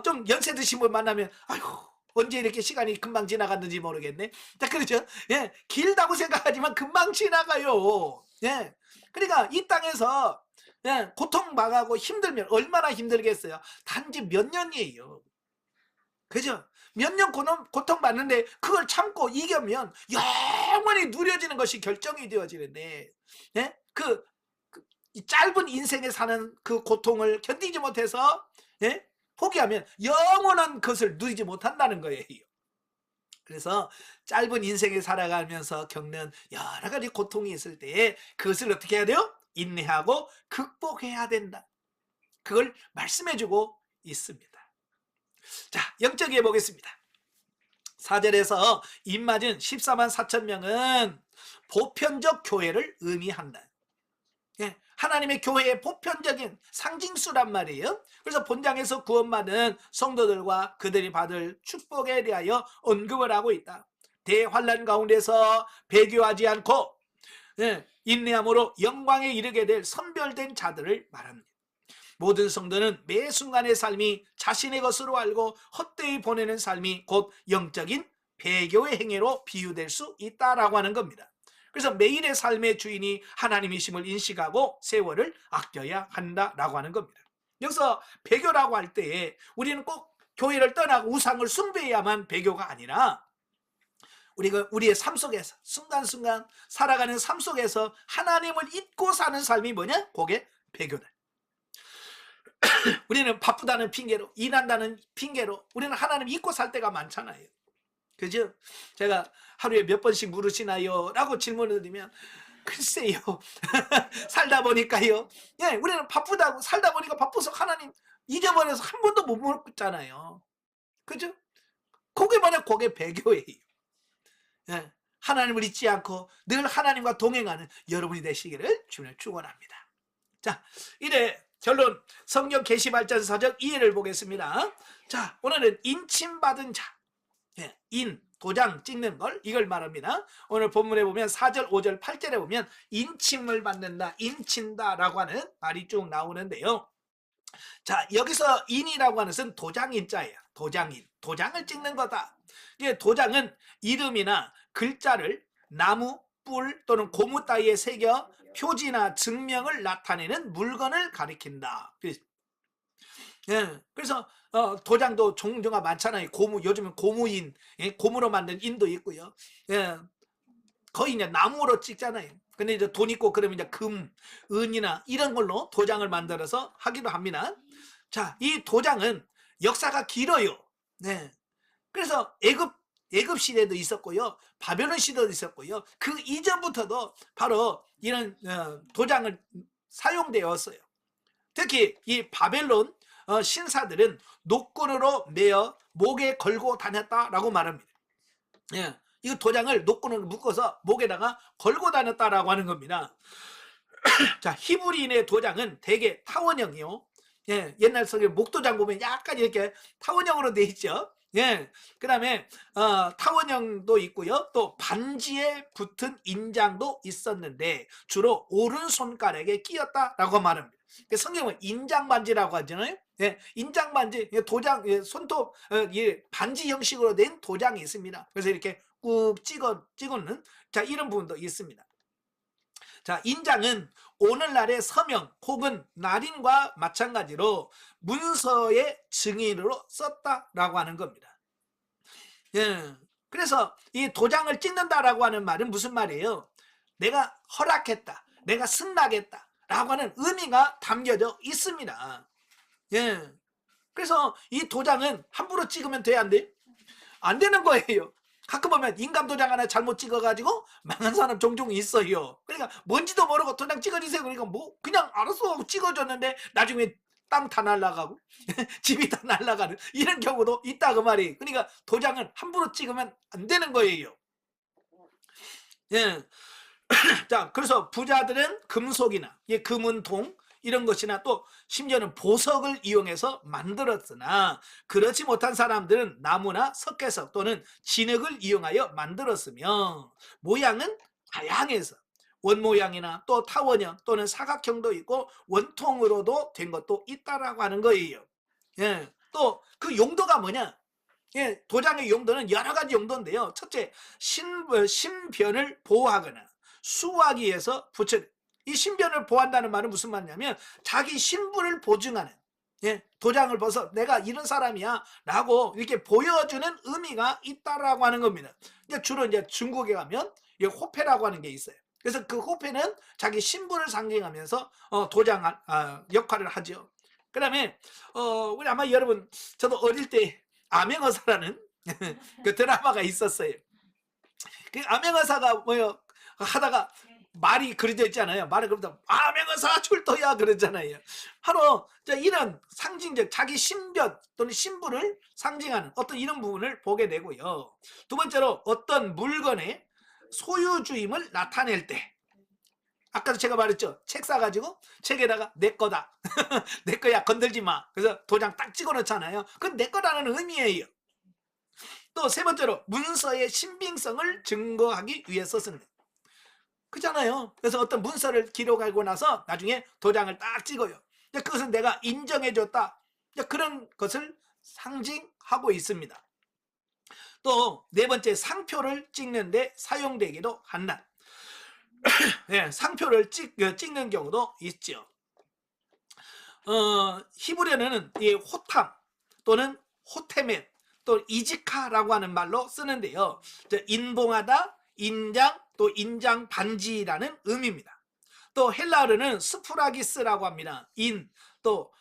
좀 연세 드신 분 만나면 아이고 언제 이렇게 시간이 금방 지나갔는지 모르겠네. 자, 그렇죠? 길다고 생각하지만 금방 지나가요. 그러니까 이 땅에서 고통당하고 힘들면 얼마나 힘들겠어요. 단지 몇 년이에요. 그죠? 몇 년 고통받는데 그걸 참고 이겨면 영원히 누려지는 것이 결정이 되어지는데 그 이 짧은 인생에 사는 그 고통을 견디지 못해서 예? 포기하면 영원한 것을 누리지 못한다는 거예요. 그래서 짧은 인생에 살아가면서 겪는 여러 가지 고통이 있을 때에 그것을 어떻게 해야 돼요? 인내하고 극복해야 된다. 그걸 말씀해주고 있습니다. 자, 영적이해 보겠습니다. 4절에서 입맞은 14만 4천 명은 보편적 교회를 의미한다. 예, 하나님의 교회의 보편적인 상징수란 말이에요. 그래서 본장에서 구원받은 성도들과 그들이 받을 축복에 대하여 언급을 하고 있다. 대환란 가운데서 배교하지 않고 인내함으로 영광에 이르게 될 선별된 자들을 말합니다. 모든 성도는 매 순간의 삶이 자신의 것으로 알고 헛되이 보내는 삶이 곧 영적인 배교의 행위로 비유될 수 있다라고 하는 겁니다. 그래서 매일의 삶의 주인이 하나님이심을 인식하고 세월을 아껴야 한다라고 하는 겁니다. 여기서 배교라고 할 때에 우리는 꼭 교회를 떠나고 우상을 숭배해야만 배교가 아니라 우리가 우리의 삶 속에서 순간순간 살아가는 삶 속에서 하나님을 잊고 사는 삶이 뭐냐? 그게 배교다. 우리는 바쁘다는 핑계로, 일한다는 핑계로 우리는 하나님 잊고 살 때가 많잖아요. 그죠? 제가 하루에 몇 번씩 물으시나요? 라고 질문을 드리면 글쎄요. 살다 보니까요. 예, 우리는 바쁘다고 살다 보니까 바빠서 하나님 잊어버려서 한 번도 못 묻잖아요. 그죠? 그게 뭐냐? 그게 배교예요. 예, 하나님을 잊지 않고 늘 하나님과 동행하는 여러분이 되시기를 주님을 축원합니다. 자, 이래 결론 성경 계시발전 4절 2회를 보겠습니다. 자, 오늘은 인침받은 자, 도장 찍는 걸 이걸 말합니다. 오늘 본문에 보면 4절 5절 8절에 보면 인침을 받는다, 인친다 라고 하는 말이 쭉 나오는데요. 자, 여기서 인이라고 하는 것은 도장인자예요. 도장인, 도장을 찍는 거다. 도장은 이름이나 글자를 나무, 뿔 또는 고무 따위에 새겨 표지나 증명을 나타내는 물건을 가리킨다. 그래서 도장도 종류가 많잖아요. 고무, 요즘은 고무인, 고무로 만든 인도 있고요. 거의 이제 나무로 찍잖아요. 근데 이제 돈 있고 그러면 이제 금, 은이나 이런 걸로 도장을 만들어서 하기도 합니다. 자, 이 도장은 역사가 길어요. 그래서 애굽 시대도 있었고요, 바벨론 시대도 있었고요. 그 이전부터도 바로 이런 도장을 사용되었어요. 특히 이 바벨론 신사들은 노끈으로 매어 목에 걸고 다녔다라고 말합니다. 이 도장을 노끈으로 묶어서 목에다가 걸고 다녔다라고 하는 겁니다. 자, 히브리인의 도장은 대개 타원형이요. 옛날 성경 목도장 보면 약간 이렇게 타원형으로 돼 있죠. 그 다음에 타원형도 있고요. 또 반지에 붙은 인장도 있었는데 주로 오른손가락에 끼었다라고 말합니다. 성경은 인장반지라고 하잖아요. 인장반지, 도장, 손톱, 반지 형식으로 된 도장이 있습니다. 그래서 이렇게 꾹 찍어는 자, 이런 부분도 있습니다. 자, 인장은 오늘날의 서명 혹은 날인과 마찬가지로 문서의 증인으로 썼다라고 하는 겁니다. 그래서 이 도장을 찍는다라고 하는 말은 무슨 말이에요? 내가 허락했다, 내가 승낙했다 라고 하는 의미가 담겨져 있습니다. 그래서 이 도장은 함부로 찍으면 돼, 안 돼? 안 되는 거예요. 가끔 보면 인감 도장 하나 잘못 찍어가지고 망한 사람 종종 있어요. 그러니까 뭔지도 모르고 도장 찍어주세요. 그러니까 뭐 그냥 알았어 하고 찍어줬는데 나중에 땅 다 날아가고 집이 다 날아가는 이런 경우도 있다 그 말이에요. 그러니까 도장을 함부로 찍으면 안 되는 거예요. 자, 그래서 부자들은 금속이나 금은동 이런 것이나 또 심지어는 보석을 이용해서 만들었으나 그렇지 못한 사람들은 나무나 석회석 또는 진흙을 이용하여 만들었으며 모양은 다양해서 원모양이나 또 타원형 또는 사각형도 있고 원통으로도 된 것도 있다라고 하는 거예요. 또 그 용도가 뭐냐? 도장의 용도는 여러 가지 용도인데요. 첫째, 신변을 보호하거나 수호하기 위해서 이 신변을 보호한다는 말은 무슨 말이냐면 자기 신분을 보증하는, 도장을 벗어 내가 이런 사람이야 라고 이렇게 보여주는 의미가 있다라고 하는 겁니다. 주로 이제 중국에 가면 호패라고 하는 게 있어요. 그래서 그 호패는 자기 신분을 상징하면서 도장 역할을 하죠. 그다음에 우리 아마 여러분, 저도 어릴 때 암행어사라는 그 드라마가 있었어요. 그 암행어사가 뭐요 하다가 말이 그려져 있잖아요. 말을 그러다 암행어사 출동이야 그러잖아요. 바로 이런 상징적 자기 신변 또는 신분을 상징하는 어떤 이런 부분을 보게 되고요. 두 번째로 어떤 물건의 소유주임을 나타낼 때, 아까도 제가 말했죠. 책 사가지고 책에다가 내 거다. 내 거야 건들지 마. 그래서 도장 딱 찍어 놓잖아요. 그건 내 거라는 의미예요. 또 세 번째로 문서의 신빙성을 증거하기 위해서 쓰는 거예요. 그잖아요. 그래서 어떤 문서를 기록하고 나서 나중에 도장을 딱 찍어요. 그것은 내가 인정해줬다. 그런 것을 상징하고 있습니다. 또 네 번째, 상표를 찍는데 사용되기도 한다. 네, 상표를 찍는 경우도 있죠. 히브리어는 이 호탐 또는 호테멧 또 이지카라고 하는 말로 쓰는데요. 인봉하다, 인장, 또 인장 반지라는 의미입니다. 또 헬라어로는 스프라기스라고 합니다. 또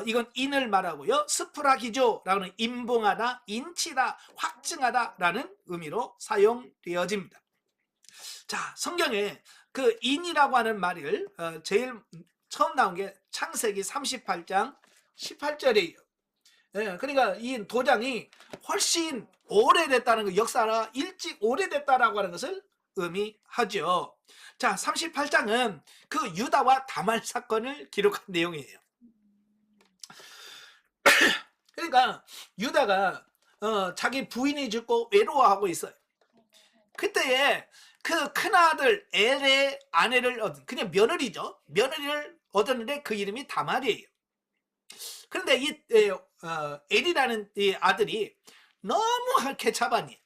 이건 인을 말하고요. 스프라기조라는 인봉하다, 인치다, 확증하다라는 의미로 사용되어집니다. 자, 성경에 그 인이라고 하는 말을 제일 처음 나온 게 창세기 38장 18절이에요. 예, 그러니까 이 도장이 훨씬 오래됐다는 거, 역사가 일찍 오래됐다라고 하는 것을 의미하죠. 자, 38장은 그 유다와 다말 사건을 기록한 내용이에요. 그러니까 유다가 자기 부인이 죽고 외로워하고 있어요. 그때에 그 큰아들 엘의 아내를 얻은, 그냥 며느리죠. 며느리를 얻었는데 그 이름이 다말이에요. 그런데 이 엘이라는 이 아들이 너무 개차반이에요.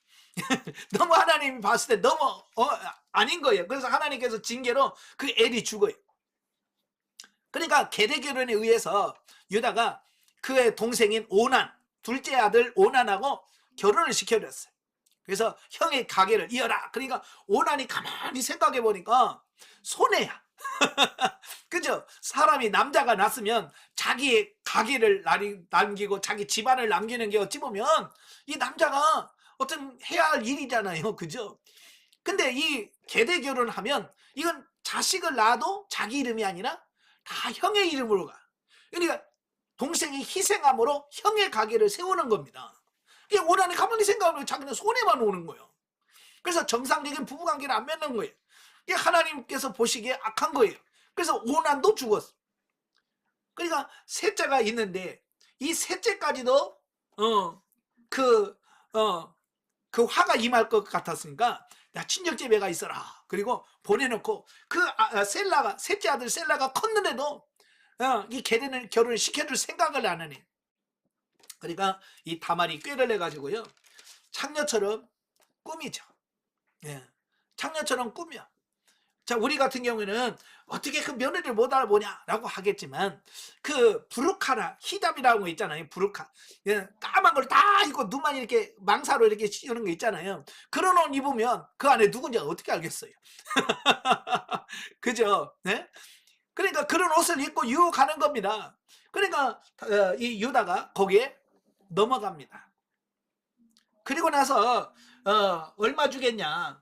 너무 하나님이 봤을 때 너무 아닌 거예요. 그래서 하나님께서 징계로 그 엘이 죽어요. 그러니까 계대 결혼에 의해서 유다가 그의 동생인 오난, 둘째 아들 오난하고 결혼을 시켜줬어요. 그래서 형의 가계를 이어라. 그러니까 오난이 가만히 생각해 보니까 손해야. 그죠? 사람이 남자가 낳았으면 자기의 가계를 남기고 자기 집안을 남기는 게 어찌 보면 이 남자가 어떤 해야 할 일이잖아요. 그죠? 근데 이 계대 결혼하면 이건 자식을 낳아도 자기 이름이 아니라 다 형의 이름으로 가. 그러니까 동생이 희생함으로 형의 가계를 세우는 겁니다. 오난이 가만히 생각하면 자기는 손해만 오는 거예요. 그래서 정상적인 부부관계를 안 맺는 거예요. 이게 하나님께서 보시기에 악한 거예요. 그래서 오난도 죽었어. 그러니까 셋째가 있는데 이 셋째까지도 그 화가 임할 것 같았으니까 야, 친정집에가 있어라. 그리고 보내놓고 그 셀라가, 셋째 아들 셀라가 컸는데도 이 계대는 결혼을 시켜줄 생각을 안 하네. 그러니까 이 다말이 꾀를 내가지고요, 창녀처럼 꾸미죠. 예, 창녀처럼 꾸며. 자, 우리 같은 경우에는 어떻게 그 며느리를 못 알아보냐라고 하겠지만 그 부르카라 히잡이라는 거 있잖아요. 부르카, 예, 까만 걸 다 입고 눈만 이렇게 망사로 이렇게 씌우는 거 있잖아요. 그런 옷 입으면 그 안에 누군지 어떻게 알겠어요? 그죠? 네? 그러니까 그런 옷을 입고 유혹하는 겁니다. 그러니까 이 유다가 거기에 넘어갑니다. 그리고 나서 얼마 주겠냐?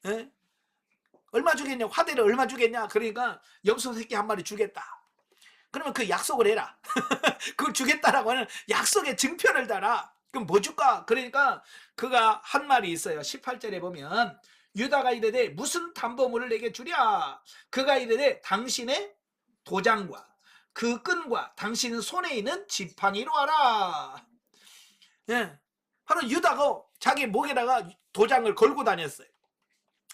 예? 얼마 주겠냐? 화대를 얼마 주겠냐? 그러니까 염소 새끼 한 마리 주겠다. 그러면 그 약속을 해라. 그걸 주겠다라고 하는 약속의 증표를 달아. 그럼 뭐 줄까? 그러니까 그가 한 말이 있어요. 18절에 보면 유다가 이르되 무슨 담보물을 내게 주랴? 그가 이르되 당신의 도장과 그 끈과 당신 손에 있는 지팡이로 하라. 예, 바로 유다가 자기 목에다가 도장을 걸고 다녔어요.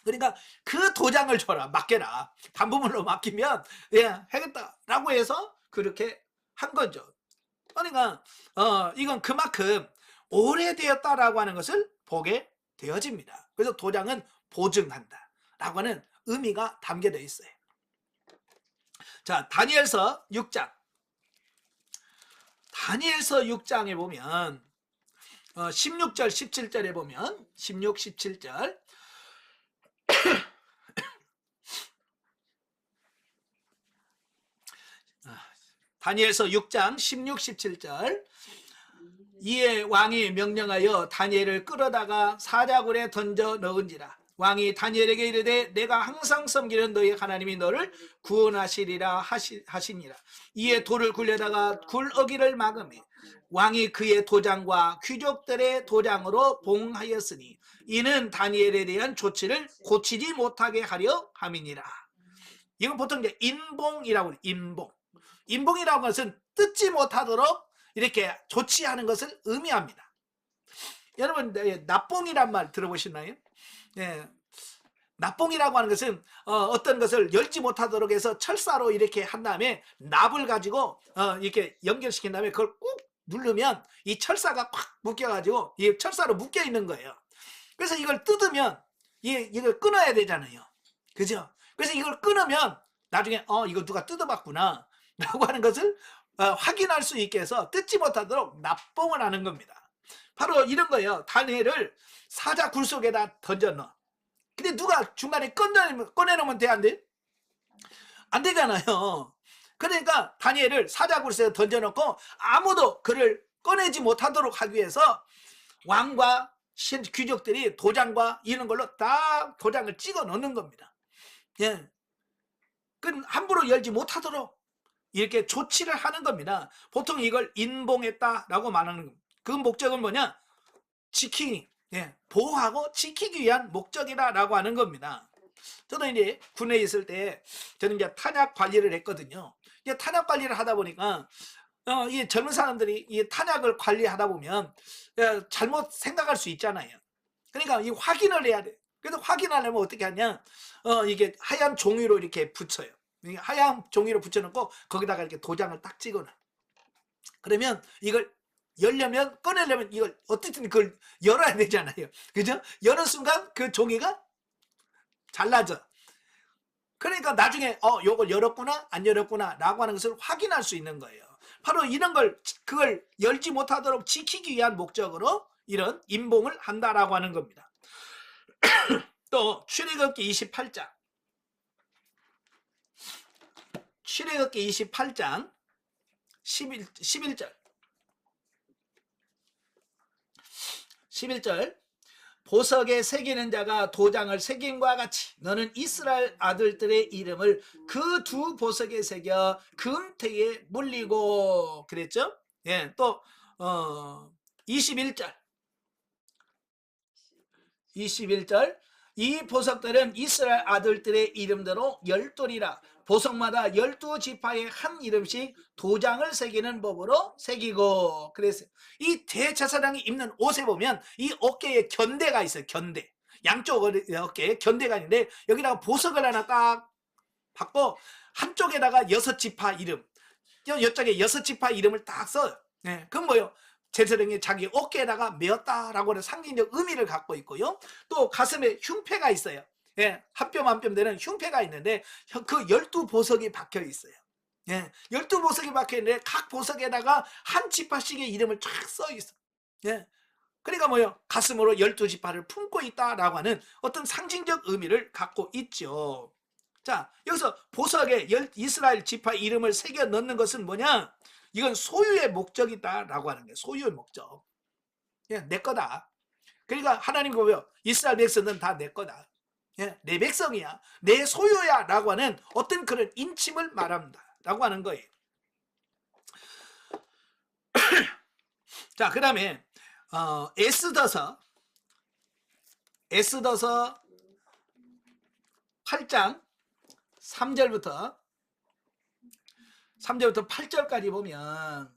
그러니까 그 도장을 줘라, 맡겨라. 담보물로 맡기면 예, 하겠다라고 해서 그렇게 한 거죠. 그러니까 이건 그만큼 오래되었다라고 하는 것을 보게 되어집니다. 그래서 도장은 보증한다라고 하는 의미가 담겨져 있어요. 자, 다니엘서 6장. 다니엘서 6장에 보면 16절 17절에 보면 16, 17절 다니엘서 6장 16, 17절. 이에 왕이 명령하여 다니엘을 끌어다가 사자굴에 던져 넣은지라. 왕이 다니엘에게 이르되 내가 항상 섬기는 너희 하나님이 너를 구원하시리라 하시니라. 이에 돌을 굴려다가 굴어기를 막으매 왕이 그의 도장과 귀족들의 도장으로 봉하였으니 이는 다니엘에 대한 조치를 고치지 못하게 하려 함이니라. 이건 보통 이제 인봉이라고 해요. 인봉이라고 하는 것은 뜯지 못하도록 이렇게 조치하는 것을 의미합니다. 여러분 납봉이란 말 들어보셨나요? 예, 납봉이라고 하는 것은 어떤 것을 열지 못하도록 해서 철사로 이렇게 한 다음에 납을 가지고 이렇게 연결시킨 다음에 그걸 꾹 누르면 이 철사가 꽉 묶여가지고 이 철사로 묶여 있는 거예요. 그래서 이걸 뜯으면 이걸 끊어야 되잖아요. 그죠? 그래서 이걸 끊으면 나중에 이거 누가 뜯어봤구나 라고 하는 것을 확인할 수 있게 해서 뜯지 못하도록 납봉을 하는 겁니다. 바로 이런 거예요. 다니엘을 사자 굴 속에다 던져 넣어. 근데 누가 중간에 꺼내놓으면 돼, 안 돼? 안 되잖아요. 그러니까 다니엘을 사자 굴 속에 던져놓고 아무도 그를 꺼내지 못하도록 하기 위해서 왕과 귀족들이 도장과 이런 걸로 다 도장을 찍어 놓는 겁니다. 예. 그건 함부로 열지 못하도록 이렇게 조치를 하는 겁니다. 보통 이걸 인봉했다라고 말하는 겁니다. 그 목적은 뭐냐? 지키기, 보호하고 지키기 위한 목적이다라고 하는 겁니다. 저도 이제 군에 있을 때 저는 이제 탄약 관리를 했거든요. 이제 탄약 관리를 하다 보니까 이 젊은 사람들이 이 탄약을 관리하다 보면 잘못 생각할 수 있잖아요. 그러니까 이 확인을 해야 돼. 그래서 확인하려면 어떻게 하냐? 이게 하얀 종이로 이렇게 붙여요. 하얀 종이로 붙여놓고 거기다가 이렇게 도장을 딱 찍어놔. 그러면 이걸 열려면 꺼내려면 이걸 어떻든 그걸 열어야 되잖아요. 그죠? 여는 순간 그 종이가 잘라져. 그러니까 나중에 요걸 열었구나 안 열었구나 라고 하는 것을 확인할 수 있는 거예요. 바로 이런 그걸 열지 못하도록 지키기 위한 목적으로 이런 인봉을 한다라고 하는 겁니다. 또 출애굽기 28장 출애굽기 28장 11절 보석에 새기는 자가 도장을 새김과 같이 너는 이스라엘 아들들의 이름을 그 두 보석에 새겨 금태에 물리고 그랬죠. 예, 또 21절 이 보석들은 이스라엘 아들들의 이름대로 12이라 보석마다 12지파의 한 이름씩 도장을 새기는 법으로 새기고 그랬어요. 이 대제사장이 입는 옷에 보면 이 어깨에 견대가 있어요. 견대. 양쪽 어깨에 견대가 있는데 여기다가 보석을 하나 딱 받고 한쪽에다가 6지파 이름, 이쪽에 6지파 이름을 딱 써요. 네, 그건 뭐예요? 제사장이 자기 어깨에다가 메었다라고 하는 상징적 의미를 갖고 있고요. 또 가슴에 흉패가 있어요. 예, 한 뼘 한 뼘 되는 흉패가 있는데 그 12보석이 박혀 있어요. 예, 12보석이 박혀 있는데 각 보석에다가 한 지파씩의 이름을 쫙 써 있어. 예, 그러니까 뭐예요? 가슴으로 12지파를 품고 있다라고 하는 어떤 상징적 의미를 갖고 있죠. 자, 여기서 보석에 이스라엘 지파 이름을 새겨 넣는 것은 뭐냐? 이건 소유의 목적이다라고 하는 거예요. 소유의 목적. 예, 내 거다. 그러니까 하나님 보면 이스라엘 백성은 다 내 거다. 예, 내 백성이야. 내 소유야. 라고 하는 어떤 그런 인침을 말합니다. 라고 하는 거예요. 자, 그 다음에 에스더서 8장 3절부터 8절까지 보면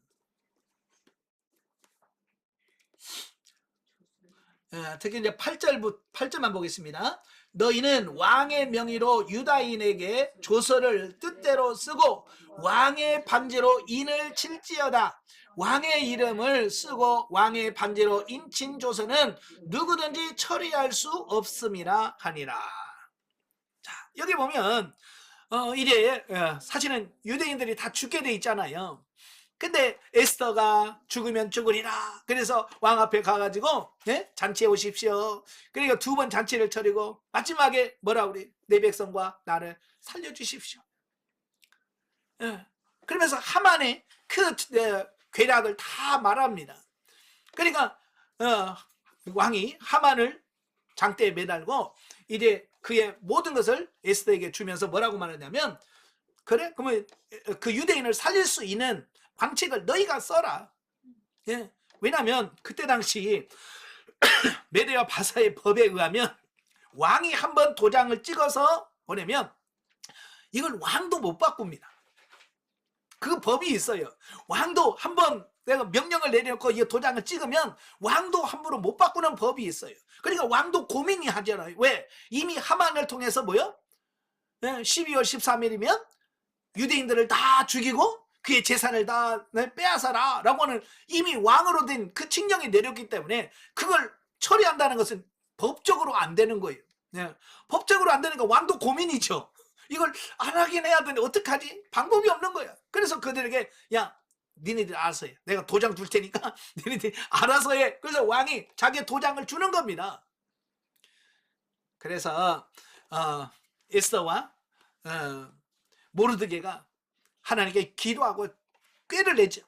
특히 이제 8절만 보겠습니다. 너희는 왕의 명의로 유다인에게 조서를 뜻대로 쓰고 왕의 반지로 인을 칠지어다. 왕의 이름을 쓰고 왕의 반지로 인친 조서는 누구든지 처리할 수 없음이라 하니라. 자, 여기 보면 이제 사실은 유대인들이 다 죽게 돼 있잖아요. 근데 에스더가 죽으면 죽으리라. 그래서 왕 앞에 가가지고 잔치해 오십시오. 그러니까 2번 잔치를 차리고 마지막에 뭐라 그래? 내 백성과 나를 살려주십시오. 그러면서 하만의 그 괴락을 다 말합니다. 그러니까 왕이 하만을 장대에 매달고 이제 그의 모든 것을 에스더에게 주면서 뭐라고 말하냐면, 그래? 그러면 그 유대인을 살릴 수 있는 방책을 너희가 써라. 예? 왜냐하면 그때 당시 메대와 바사의 법에 의하면 왕이 한번 도장을 찍어서 보내면 이걸 왕도 못 바꿉니다. 그 법이 있어요. 왕도 한번 내가 명령을 내려놓고 이 도장을 찍으면 왕도 함부로 못 바꾸는 법이 있어요. 그러니까 왕도 고민이 하잖아요. 왜? 이미 하만을 통해서 뭐요? 12월 13일이면 유대인들을 다 죽이고 그의 재산을 다 빼앗아라 라고 하는 이미 왕으로 된 그 칙령이 내렸기 때문에 그걸 처리한다는 것은 법적으로 안 되는 거예요. 법적으로 안 되니까 왕도 고민이죠. 이걸 안 하긴 해야 되는데 어떡하지? 방법이 없는 거야. 그래서 그들에게 야, 니네들 알아서 해. 내가 도장 줄 테니까 니네들 알아서 해. 그래서 왕이 자기의 도장을 주는 겁니다. 그래서 에스더와 모르드게가 하나님께 기도하고 꾀를 내죠.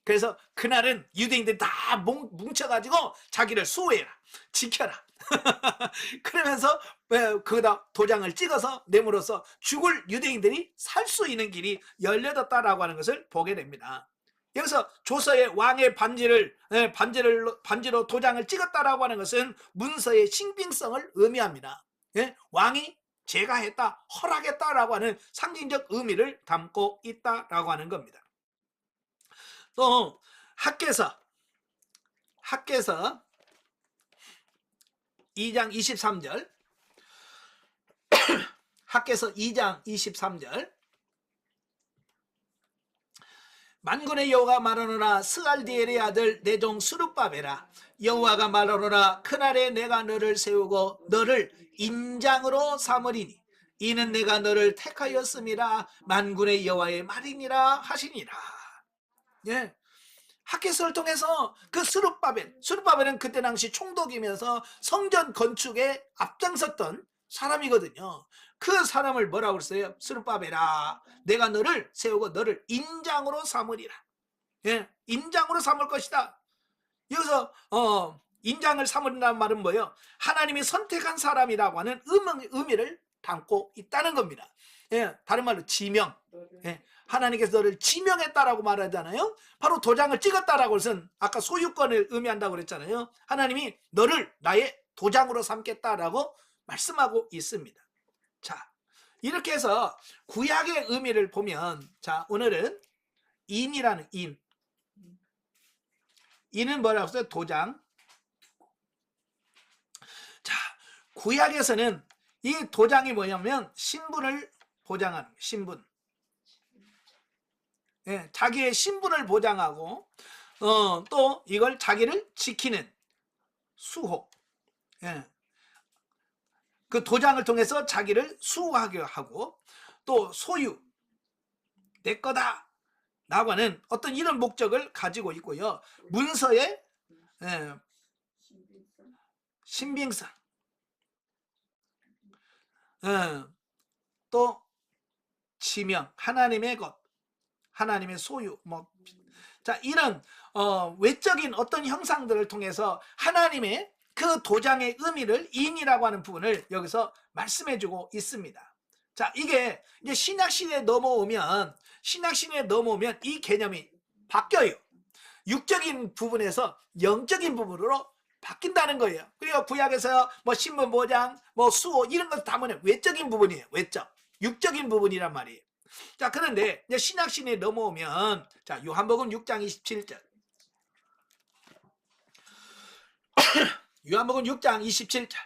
그래서 그날은 유대인들이 다 뭉쳐가지고 자기를 수호해라, 지켜라. 그러면서 거기다 도장을 찍어서 내므로써 죽을 유대인들이 살 수 있는 길이 열려졌다라고 하는 것을 보게 됩니다. 여기서 조서의 왕의 반지로 도장을 찍었다라고 하는 것은 문서의 신빙성을 의미합니다. 왕이 제가 했다, 허락했다라고 하는 상징적 의미를 담고 있다라고 하는 겁니다. 또 학개서 2장 23절 학개서 2장 23절 만군의 여호와가 말하노라 스알디엘의 아들 내 종 스룹바벨아 여호와가 말하노라 그날에 내가 너를 세우고 너를 인장으로 삼으리니 이는 내가 너를 택하였음이라 만군의 여호와의 말이니라 하시니라. 예. 학개서를 통해서 그 스룹바벨은 그때 당시 총독이면서 성전 건축에 앞장섰던 사람이거든요. 그 사람을 뭐라고 그랬어요? 스룹바벨아 내가 너를 세우고 너를 인장으로 삼으리라. 예, 인장으로 삼을 것이다. 여기서 인장을 삼으리라는 말은 뭐예요? 하나님이 선택한 사람이라고 하는 의미를 담고 있다는 겁니다. 예, 다른 말로 지명. 예, 하나님께서 너를 지명했다라고 말하잖아요. 바로 도장을 찍었다라고 해서 아까 소유권을 의미한다고 그랬잖아요. 하나님이 너를 나의 도장으로 삼겠다라고 말씀하고 있습니다. 자, 이렇게 해서 구약의 의미를 보면, 자, 오늘은 인이라는 인은 뭐라고 써요? 도장. 자, 구약에서는 이 도장이 뭐냐면 신분을 보장하는 신분. 예, 자기의 신분을 보장하고 또 이걸 자기를 지키는 수호. 예. 그 도장을 통해서 자기를 수호하게 하고 또 소유, 내 거다 라고 하는 어떤 이런 목적을 가지고 있고요. 문서의 신빙성, 또 지명, 하나님의 것, 하나님의 소유, 자, 이런 외적인 어떤 형상들을 통해서 하나님의 그 도장의 의미를 인이라고 하는 부분을 여기서 말씀해주고 있습니다. 자, 이게 이제 신약시대에 넘어오면 이 개념이 바뀌어요. 육적인 부분에서 영적인 부분으로 바뀐다는 거예요. 그리고 구약에서 뭐 신분 보장, 뭐 수호 이런 것 다 뭐냐 외적인 부분이에요. 외적, 육적인 부분이란 말이에요. 자, 그런데 이제 신약시대에 넘어오면 자, 요한복음 6장 27절. 요한복음 6장 27절.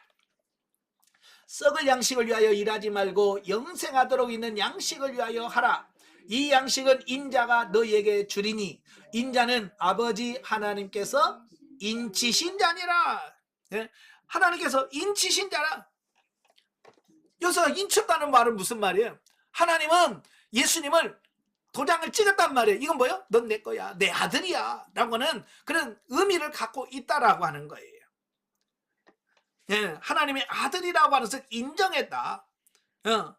썩을 양식을 위하여 일하지 말고 영생하도록 있는 양식을 위하여 하라. 이 양식은 인자가 너희에게 주리니 인자는 아버지 하나님께서 인치신 자니라. 예? 하나님께서 인치신 자라. 여기서 인쳤다는 말은 무슨 말이에요? 하나님은 예수님을 도장을 찍었단 말이에요. 이건 뭐예요? 넌 내 거야, 내 아들이야 라고는 그런 의미를 갖고 있다라고 하는 거예요. 예, 하나님의 아들이라고 하는 것을 인정했다.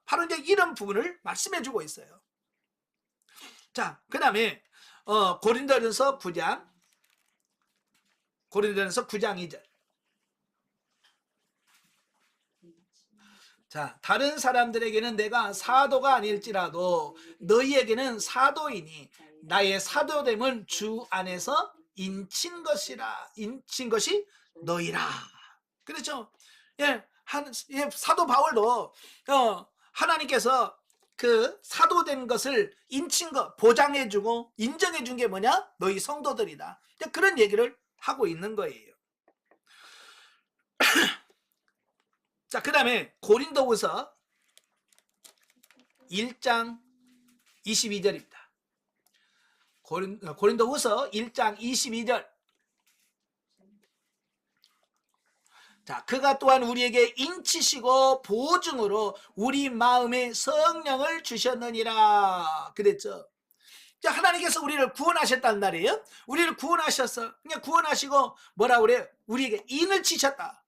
바로 이제 이런 부분을 말씀해 주고 있어요. 자, 그 다음에 고린도전서 9장 2절. 자, 다른 사람들에게는 내가 사도가 아닐지라도 너희에게는 사도이니 나의 사도됨은 주 안에서 인친 것이 너희라. 그렇죠? 예, 사도 바울도 하나님께서 그 사도된 것을 인친 것 보장해주고 인정해준 게 뭐냐? 너희 성도들이다. 그런 얘기를 하고 있는 거예요. 자, 그 다음에 고린도후서 1장 22절입니다. 고린도후서 1장 22절. 자, 그가 또한 우리에게 인치시고 보증으로 우리 마음에 성령을 주셨느니라 그랬죠. 자, 하나님께서 우리를 구원하셨단 말이에요. 우리를 구원하셨어. 그냥 구원하시고 뭐라 그래요? 우리에게 인을 치셨다.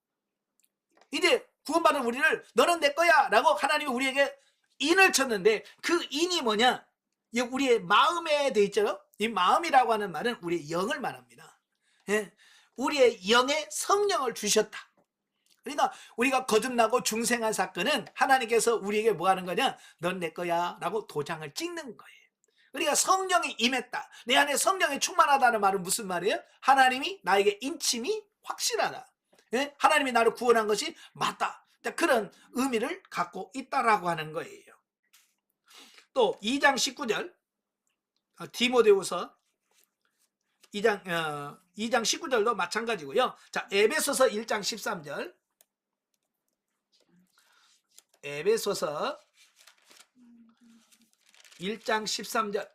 이제 구원받은 우리를 너는 내 거야 라고 하나님이 우리에게 인을 쳤는데 그 인이 뭐냐? 우리의 마음에 돼 있죠. 이 마음이라고 하는 말은 우리의 영을 말합니다. 예? 우리의 영에 성령을 주셨다. 그러니까 우리가 거듭나고 중생한 사건은 하나님께서 우리에게 뭐 하는 거냐? 넌 내 거야 라고 도장을 찍는 거예요. 그러니까 성령이 임했다. 내 안에 성령이 충만하다는 말은 무슨 말이에요? 하나님이 나에게 인침이 확실하다. 예? 하나님이 나를 구원한 것이 맞다. 그런 의미를 갖고 있다라고 하는 거예요. 또 2장 19절 디모데후서 2장 19절도 마찬가지고요. 자, 에베소서 1장 13절. 에베소서 1장 13절.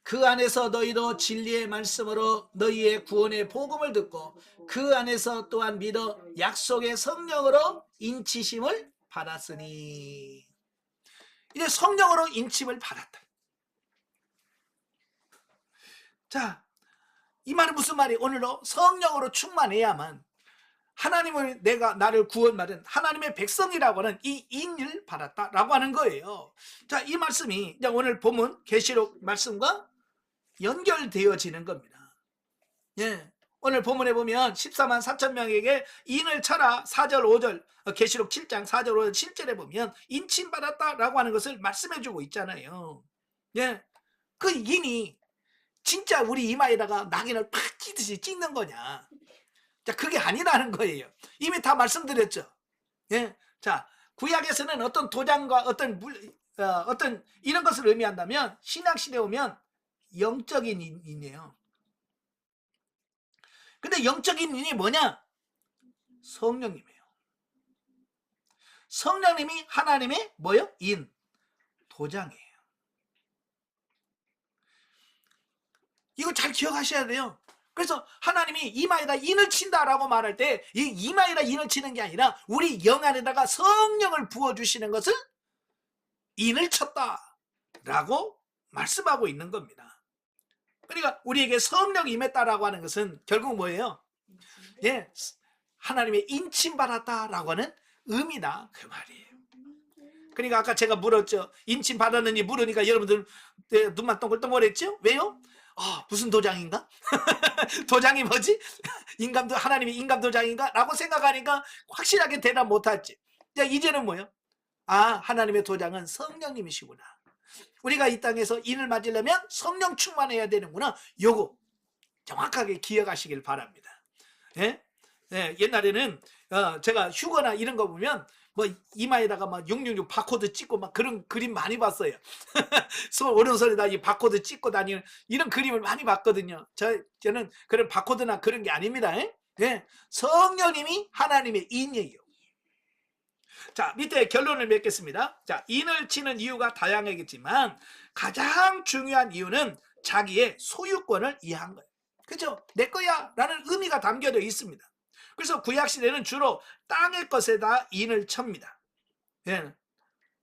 그 안에서 너희도 진리의 말씀으로 너희의 구원의 복음을 듣고 그 안에서 또한 믿어 약속의 성령으로 인치심을 받았으니. 이제 성령으로 인침을 받았다. 자, 이 말은 무슨 말이에요? 오늘도 성령으로 충만해야만 하나님을 나를 구원받은 하나님의 백성이라고 하는 이 인을 받았다라고 하는 거예요. 자, 이 말씀이 오늘 본문 계시록 말씀과 연결되어지는 겁니다. 예. 오늘 본문에 보면 14만 4천 명에게 인을 쳐라 4절 5절 계시록 7장 4절 5절 7절에 보면 인침 받았다라고 하는 것을 말씀해주고 있잖아요. 예. 그 인이 진짜 우리 이마에다가 낙인을 팍 찍듯이 찍는 거냐? 자, 그게 아니라는 거예요. 이미 다 말씀드렸죠. 예. 자, 구약에서는 어떤 도장과 어떤 이런 것을 의미한다면 신약시대에 오면 영적인 인이에요. 근데 영적인 인이 뭐냐? 성령님이에요. 성령님이 하나님의 뭐요? 인, 도장이에요. 이거 잘 기억하셔야 돼요. 그래서 하나님이 이마에다 인을 친다라고 말할 때 이 이마에다 인을 치는 게 아니라 우리 영 안에다가 성령을 부어주시는 것을 인을 쳤다라고 말씀하고 있는 겁니다. 그러니까 우리에게 성령이 임했다라고 하는 것은 결국 뭐예요? 예, 하나님의 인침받았다라고 하는 의미다 그 말이에요. 그러니까 아까 제가 물었죠. 인침받았는지 물으니까 여러분들 눈만 동글동글했죠? 왜요? 무슨 도장인가? 도장이 뭐지? 하나님의 인감 도장인가? 라고 생각하니까 확실하게 대답 못하지. 이제는 뭐예요? 하나님의 도장은 성령님이시구나. 우리가 이 땅에서 인을 맞으려면 성령 충만해야 되는구나. 요거 정확하게 기억하시길 바랍니다. 예? 예, 옛날에는 제가 휴거나 이런 거 보면 뭐 이마에다가 막 666 바코드 찍고 막 그런 그림 많이 봤어요. 오른손에다 이 바코드 찍고 다니는 이런 그림을 많이 봤거든요. 저는 그런 바코드나 그런 게 아닙니다. 예? 성령님이 하나님의 인이에요. 자, 밑에 결론을 맺겠습니다. 자, 인을 치는 이유가 다양하겠지만 가장 중요한 이유는 자기의 소유권을 이해한 거예요. 그죠? 내 거야 라는 의미가 담겨져 있습니다. 그래서 구약시대는 주로 땅의 것에다 인을 칩니다. 예.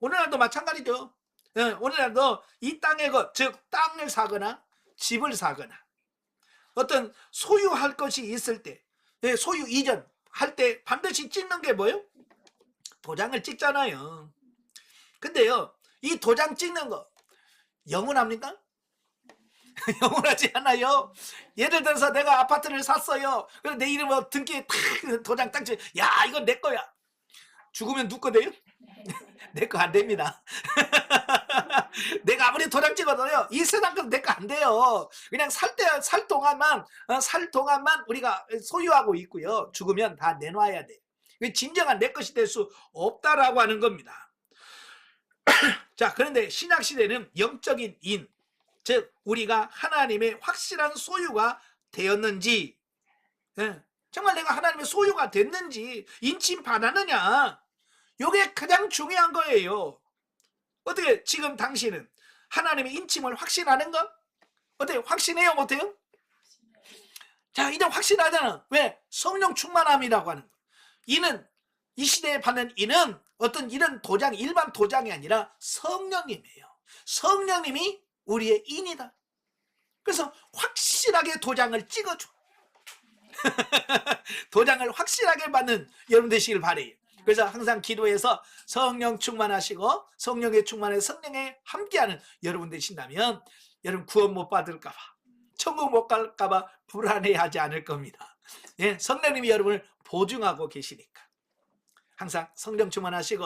오늘날도 마찬가지죠. 예. 오늘날도 이 땅의 것, 즉 땅을 사거나 집을 사거나 어떤 소유할 것이 있을 때, 예, 소유 이전 할 때 반드시 찍는 게 뭐예요? 도장을 찍잖아요. 근데요, 이 도장 찍는 거 영원합니까? 영원하지 않아요. 예를 들어서 내가 아파트를 샀어요. 그래서 내 이름으로 등기에 탁 도장 딱 찍어. 야, 이건 내 거야. 죽으면 누구 거 돼요? 내 거 안 됩니다. 내가 아무리 도장 찍어도요, 이 세상 건 내 거 안 돼요. 그냥 살 동안만 우리가 소유하고 있고요. 죽으면 다 내놔야 돼. 진정한 내 것이 될 수 없다라고 하는 겁니다. 자, 그런데 신약 시대는 영적인 인, 즉 우리가 하나님의 확실한 소유가 되었는지, 정말 내가 하나님의 소유가 됐는지 인침 받았느냐, 이게 가장 중요한 거예요. 어떻게 지금 당신은 하나님의 인침을 확신하는 거? 어때요? 확신해요? 못해요? 자, 이제 확신하잖아. 왜? 성령 충만함이라고 하는 거. 이는, 이 시대에 받는 이는 어떤 이런 도장, 일반 도장이 아니라 성령님이에요. 성령님이 우리의 인이다. 그래서 확실하게 도장을 찍어줘. 도장을 확실하게 받는 여러분 되시길 바래요. 그래서 항상 기도해서 성령 충만하시고 성령에 충만해 성령에 함께하는 여러분 되신다면 여러분 구원 못 받을까 봐, 천국 못 갈까 봐 불안해하지 않을 겁니다. 예, 성령님이 여러분을 보증하고 계시니까 항상 성령 충만하시고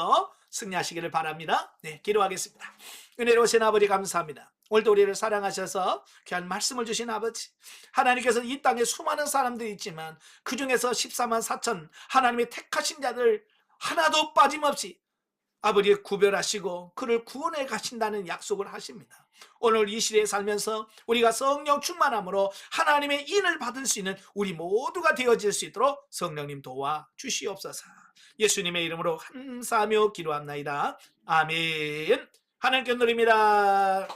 승리하시기를 바랍니다. 네, 기도하겠습니다. 은혜로우신 아버지 감사합니다. 오늘도 우리를 사랑하셔서 귀한 말씀을 주신 아버지, 하나님께서 이 땅에 수많은 사람들이 있지만 그 중에서 14만 4천 하나님의 택하신 자들 하나도 빠짐없이 아버지 구별하시고 그를 구원해 가신다는 약속을 하십니다. 오늘 이 시대에 살면서 우리가 성령 충만함으로 하나님의 인을 받을 수 있는 우리 모두가 되어질 수 있도록 성령님 도와 주시옵소서. 예수님의 이름으로 감사하며 기도합나이다. 아멘. 하나님께 누립니다.